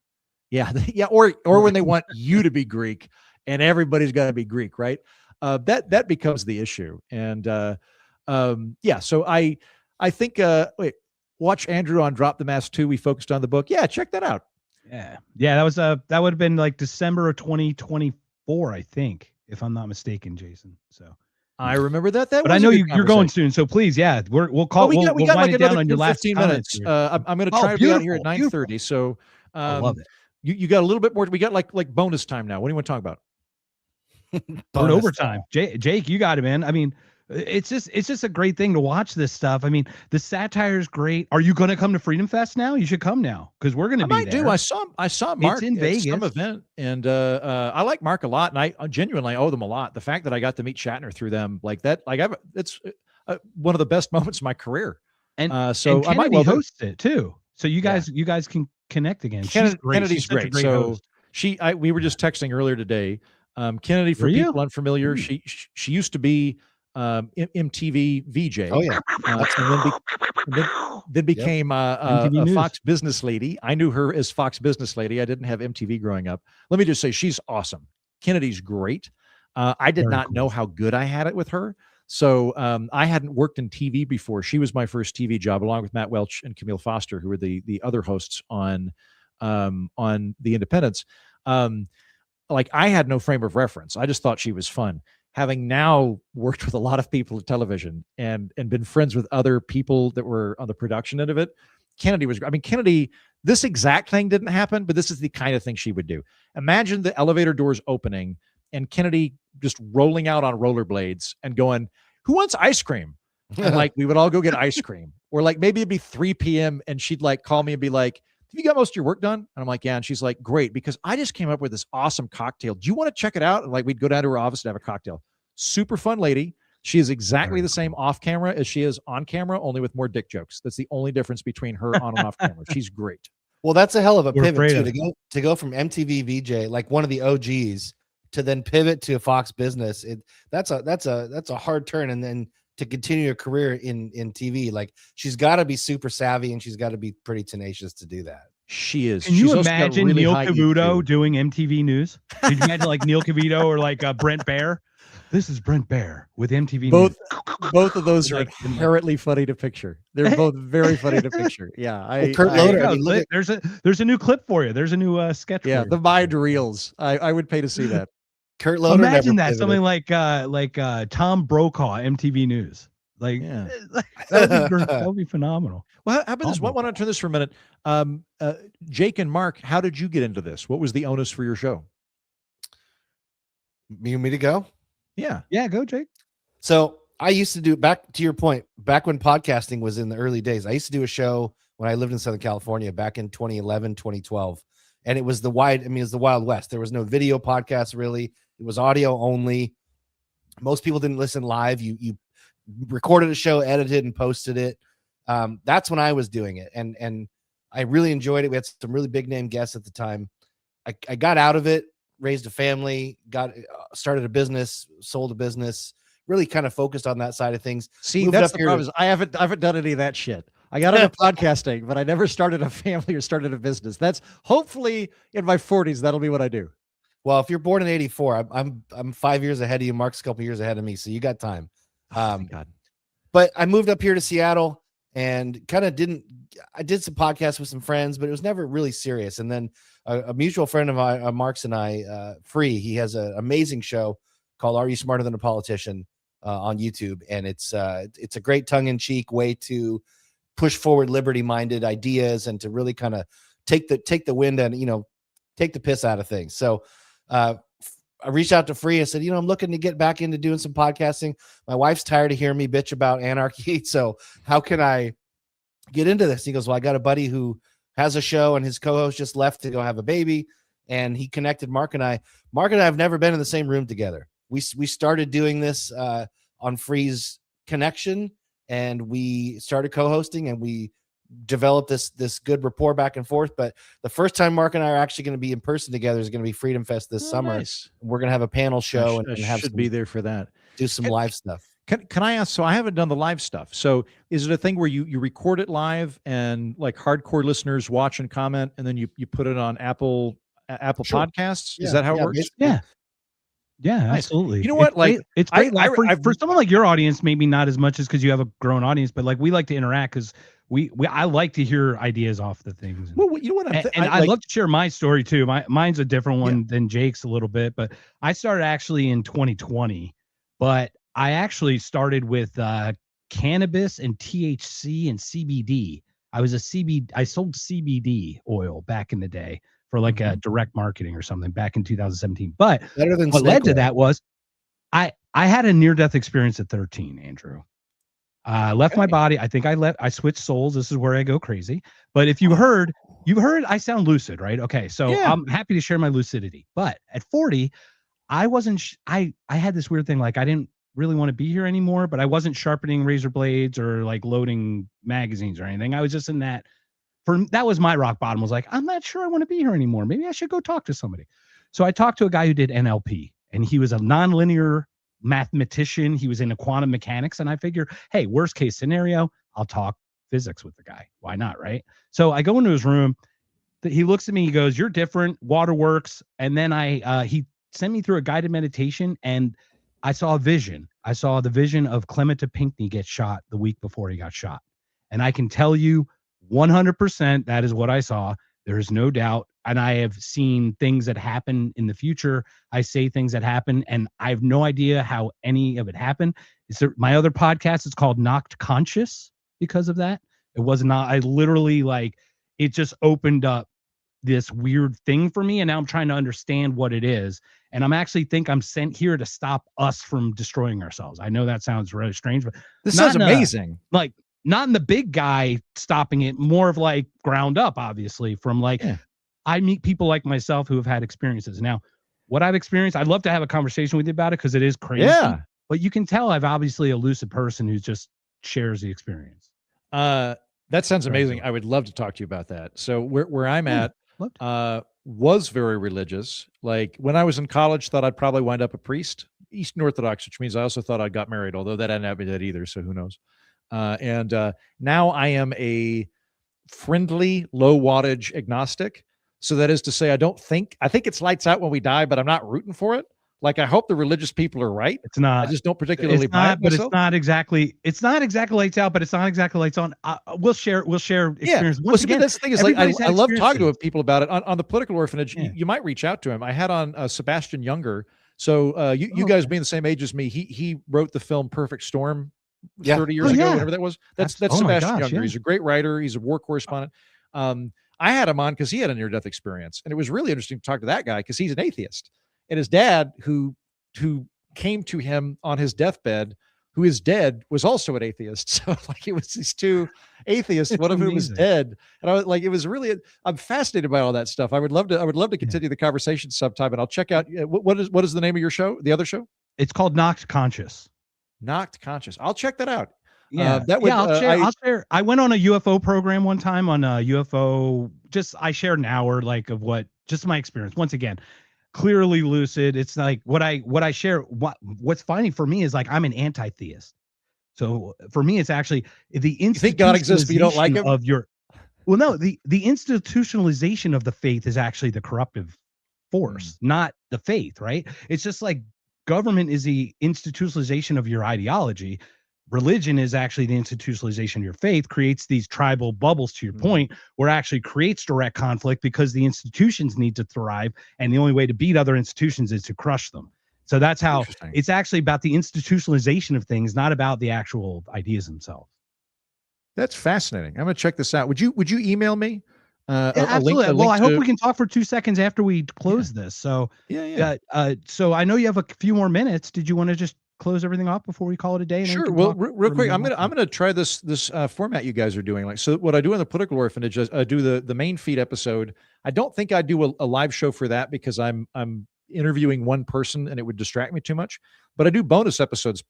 Yeah, yeah, or when they want you to be Greek and everybody's got to be Greek, right? That becomes the issue. And yeah, so I think watch Andrew on Drop the Mask 2. We focused on the book. Yeah, check that out. Yeah, that was that would have been like December of 2024, I think, if I'm not mistaken, Jason. So I remember that. But I know you're going soon, so please, yeah, we'll call. We we'll got wind like it down on your last 15 minutes. I'm going to try to be out here at 9:30. So I love it. You got a little bit more. We got like bonus time now. What do you want to talk about? Overtime. Jake, you got it, man. I mean, it's just a great thing to watch this stuff. I mean, the satire is great. Are you going to come to Freedom Fest now? You should come now, because we're going to be there. I saw Mark in Vegas, some event, and I like Mark a lot, and I genuinely owe them a lot. The fact that I got to meet Shatner through them like that, it's one of the best moments of my career. And so and I might Kennedy hosts it too, so you guys can connect again. Kennedy's great. So we were just texting earlier today. Kennedy, for people unfamiliar, she used to be MTV VJ. Oh yeah, and then became a Fox business lady. I knew her as Fox business lady. I didn't have MTV growing up. Let me just say, she's awesome. Kennedy's great. I did not know how good I had it with her. So I hadn't worked in TV before. She was my first TV job, along with Matt Welch and Camille Foster, who were the other hosts on The Independents. Like, I had no frame of reference. I just thought she was fun. Having now worked with a lot of people at television and been friends with other people that were on the production end of it, Kennedy was, I mean, Kennedy, this exact thing didn't happen, but this is the kind of thing she would do. Imagine the elevator doors opening and Kennedy just rolling out on rollerblades and going, "Who wants ice cream?" And like, we would all go get ice cream. Or like, maybe it'd be 3 p.m. and she'd like call me and be like, "Have you got most of your work done?" And I'm like, "Yeah." And she's like, "Great, because I just came up with this awesome cocktail. Do you want to check it out?" And like, we'd go down to her office and have a cocktail. Super fun lady. She is exactly the same off camera as she is on camera, only with more dick jokes. That's the only difference between her on and off camera. She's great. Well, that's a hell of a pivot too, to go from MTV VJ, like one of the OGs, to then pivot to Fox Business. That's a hard turn, and then to continue a career in TV. Like, she's got to be super savvy, and she's got to be pretty tenacious to do that. She is. Can you imagine Neil Cavuto doing MTV News? Did you imagine like Neil Cavuto or like Brent Baer? This is Brent Baer with MTV News. Both of those are inherently funny to picture. They're both very funny to picture. Yeah. Kurt Loder. There's a new clip for you. There's a new sketch. Yeah, for you. The mind reels. I would pay to see that. Kurt Loder. Imagine that, something like Tom Brokaw, MTV News. Like, yeah. that would be phanomenal. Well, how about this? Why don't I turn this for a minute? Jake and Mark, how did you get into this? What was the onus for your show? You want me to go? Yeah, go, Jake. So I used to do, back to your point, back when podcasting was in the early days, I used to do a show when I lived in Southern California back in 2011, 2012. And it was the Wild West. There was no video podcast really. It was audio only. Most people didn't listen live. You recorded a show, edited and posted it. That's when I was doing it. And I really enjoyed it. We had some really big name guests at the time. I got out of it, raised a family, started a business, sold a business, really kind of focused on that side of things. See, that's the problem. I haven't done any of that shit. I got into podcasting, but I never started a family or started a business. That's hopefully in my 40s. That'll be what I do. Well, if you're born in 84, I'm 5 years ahead of you. Mark's a couple years ahead of me. So you got time. God. But I moved up here to Seattle and kind of I did some podcasts with some friends, but it was never really serious. And then a mutual friend of mine, Mark's and I, Free, he has an amazing show called Are You Smarter Than a Politician on YouTube. And it's a great tongue-in-cheek way to push forward liberty-minded ideas and to really kind of take the wind and, take the piss out of things. So I reached out to Free. I said, I'm looking to get back into doing some podcasting. My wife's tired of hearing me bitch about anarchy. So how can I get into this? He goes, well, I got a buddy who has a show and his co-host just left to go have a baby. And he connected Mark and I. Mark and I have never been in the same room together. We started doing this on Free's connection, and we started co-hosting, and we developed this good rapport back and forth. But the first time Mark and I are actually going to be in person together is going to be Freedom Fest this summer. Nice. We're going to have a panel show I and have should be there for that. Do some live stuff. Can I ask? So I haven't done the live stuff. So is it a thing where you record it live and like hardcore listeners watch and comment, and then you put it on Apple Sure. Podcasts? Yeah, Is that how it yeah, works? basically. Yeah, Nice. absolutely. You know what? It's great. Like, for someone like your audience, maybe not as much as because you have a grown audience, but like we like to interact because I like to hear ideas off the things. Well, you know what? I'd love to share my story too. Mine's a different one than Jake's a little bit, but I started actually in 2020, but I actually started with cannabis and THC and CBD. I sold CBD oil back in the day for like a direct marketing or something back in 2017. But Better than what snake led to oil. that was I had a near-death experience at 13, Andrew. I left my body. I think I switched souls. This is where I go crazy. But if you heard I sound lucid, right? Okay. So I'm happy to share my lucidity. But at 40, I wasn't, I had this weird thing. Like I didn't really want to be here anymore, but I wasn't sharpening razor blades or like loading magazines or anything. I was just in that that was my rock bottom. Was like, I'm not sure I want to be here anymore. Maybe I should go talk to somebody. So I talked to a guy who did NLP, and he was a nonlinear mathematician. He was into quantum mechanics. And I figure, hey, worst case scenario, I'll talk physics with the guy. Why not? Right. So I go into his room. He looks at me. He goes, "You're different. Water works." And then he sent me through a guided meditation, and I saw a vision. I saw the vision of Clementa Pinckney get shot the week before he got shot. And I can tell you 100% that is what I saw. There is no doubt. And I have seen things that happen in the future. I say things that happen, and I have no idea how any of it happened. My other podcast is called Knocked Conscious because of that. It was not, I literally it just opened up this weird thing for me. And now I'm trying to understand what it is. And I'm sent here to stop us from destroying ourselves. I know that sounds really strange, but This sounds amazing. Not in the big guy stopping it, more of like ground up, obviously, from I meet people like myself who have had experiences. Now, what I've experienced, I'd love to have a conversation with you about it because it is crazy. Yeah. But you can tell I've obviously a lucid person who just shares the experience. That sounds amazing. I would love to talk to you about that. So where I'm at was very religious. Like when I was in college, thought I'd probably wind up a priest, Eastern Orthodox, which means I also thought I got married, although that didn't happen yet either. So who knows? And now I am a friendly, low wattage agnostic. So that is to say, I think it's lights out when we die, but I'm not rooting for it. Like I hope the religious people are right. It's not. I just don't particularly buy it but myself. it's not exactly lights out, but it's not exactly lights on. We'll share experience. Once again, that's the thing is like I love talking to experiences. people about it on the Political Orphanage. You might reach out to him. I had on Sebastian Younger. So you guys being the same age as me, he wrote the film Perfect Storm 30 years ago, whatever that was. That's Sebastian Younger. He's a great writer. He's a war correspondent. I had him on because he had a near-death experience, and it was really interesting to talk to that guy because he's an atheist, and his dad, who came to him on his deathbed, who is dead, was also an atheist. So like it was these two atheists, one of whom was dead, and I was like, it was really. I'm fascinated by all that stuff. I would love to continue the conversation sometime, and I'll check out what is the name of your show? The other show? It's called Knocked Conscious. Knocked Conscious. I'll check that out. Yeah, I'll share. I went on a UFO program one time on a UFO. I shared an hour of just my experience. Once again, clearly lucid. It's like what I share. What's funny for me is I'm an anti-theist. So for me, it's actually the institutionalization. You think God exists, but you don't like him? The institutionalization of the faith is actually the corruptive force, not the faith. Right? It's just like government is the institutionalization of your ideology. Religion is actually the institutionalization of your faith, creates these tribal bubbles, to your point, where it actually creates direct conflict because the institutions need to thrive. And the only way to beat other institutions is to crush them. So that's how it's actually about the institutionalization of things, not about the actual ideas themselves. That's fascinating. I'm going to check this out. Would you email me? Absolutely. Well, I hope we can talk for 2 seconds after we close this. So so I know you have a few more minutes. Did you want to just close everything off before we call it a day? Sure. Well, real quick, I'm gonna try this format you guys are doing. So what I do on the Political Orphanage is I do the main feed episode. I don't think I do a live show for that because I'm interviewing one person and it would distract me too much. But I do bonus episodes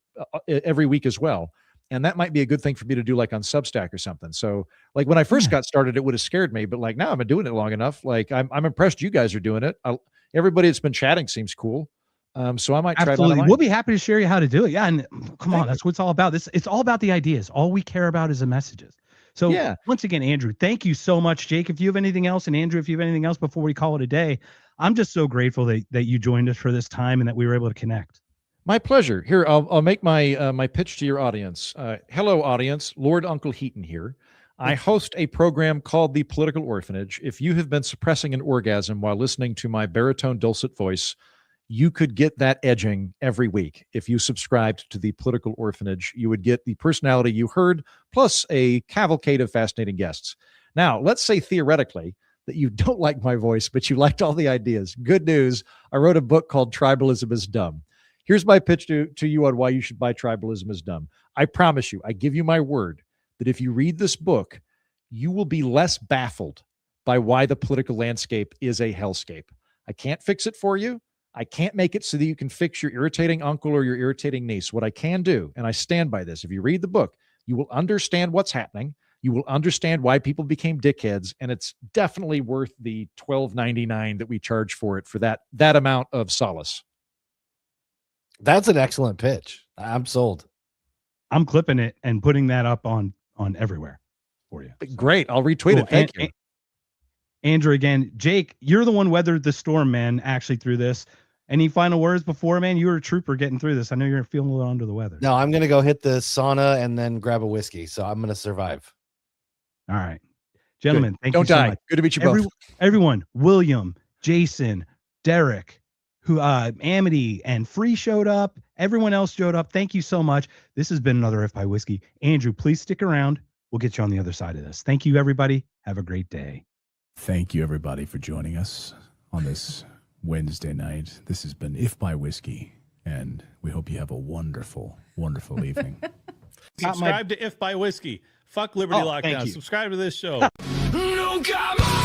every week as well. And that might be a good thing for me to do, like on Substack or something. So like when I first got started, it would have scared me, but like now I've been doing it long enough. Like I'm impressed you guys are doing it. Everybody that's been chatting seems cool. So I might try Absolutely. We'll be happy to share you how to do it. Yeah. And come on, that's what it's all about. It's all about the ideas. All we care about is the messages. So once again, Andrew, thank you so much. Jake, if you have anything else, and Andrew, if you have anything else before we call it a day, I'm just so grateful that you joined us for this time and that we were able to connect. My pleasure. Here, I'll make my my pitch to your audience. Hello, audience. Lord Uncle Heaton here. I host a program called the Political Orphanage. If you have been suppressing an orgasm while listening to my baritone dulcet voice, you could get that edging every week. If you subscribed to the Political Orphanage, you would get the personality you heard, plus a cavalcade of fascinating guests. Now, let's say theoretically that you don't like my voice, but you liked all the ideas. Good news. I wrote a book called Tribalism Is Dumb. Here's my pitch to you on why you should buy Tribalism Is Dumb. I promise you, I give you my word that if you read this book, you will be less baffled by why the political landscape is a hellscape. I can't fix it for you. I can't make it so that you can fix your irritating uncle or your irritating niece. What I can do, and I stand by this, if you read the book, you will understand what's happening. You will understand why people became dickheads, and it's definitely worth the $12.99 that we charge for it for that amount of solace. That's an excellent pitch. I'm sold. I'm clipping it and putting that up on everywhere for you. Great. I'll retweet it. Thank you. Andrew, again, Jake, you're the one weathered the storm, man, actually through this. Any final words before, man? You were a trooper getting through this. I know you're feeling a little under the weather. No, I'm going to go hit the sauna and then grab a whiskey. So I'm going to survive. All right. Gentlemen, thank you so die. much. Good to meet you both. Everyone, William, Jason, Derek, who Amity and Free showed up. Everyone else showed up. Thank you so much. This has been another If by Whiskey. Andrew, please stick around. We'll get you on the other side of this. Thank you, everybody. Have a great day. Thank you, everybody, for joining us on this Wednesday night. This has been If by Whiskey, and we hope you have a wonderful, wonderful evening. Subscribe to If by Whiskey. Fuck Liberty Lockdown. Subscribe to this show. No, come on!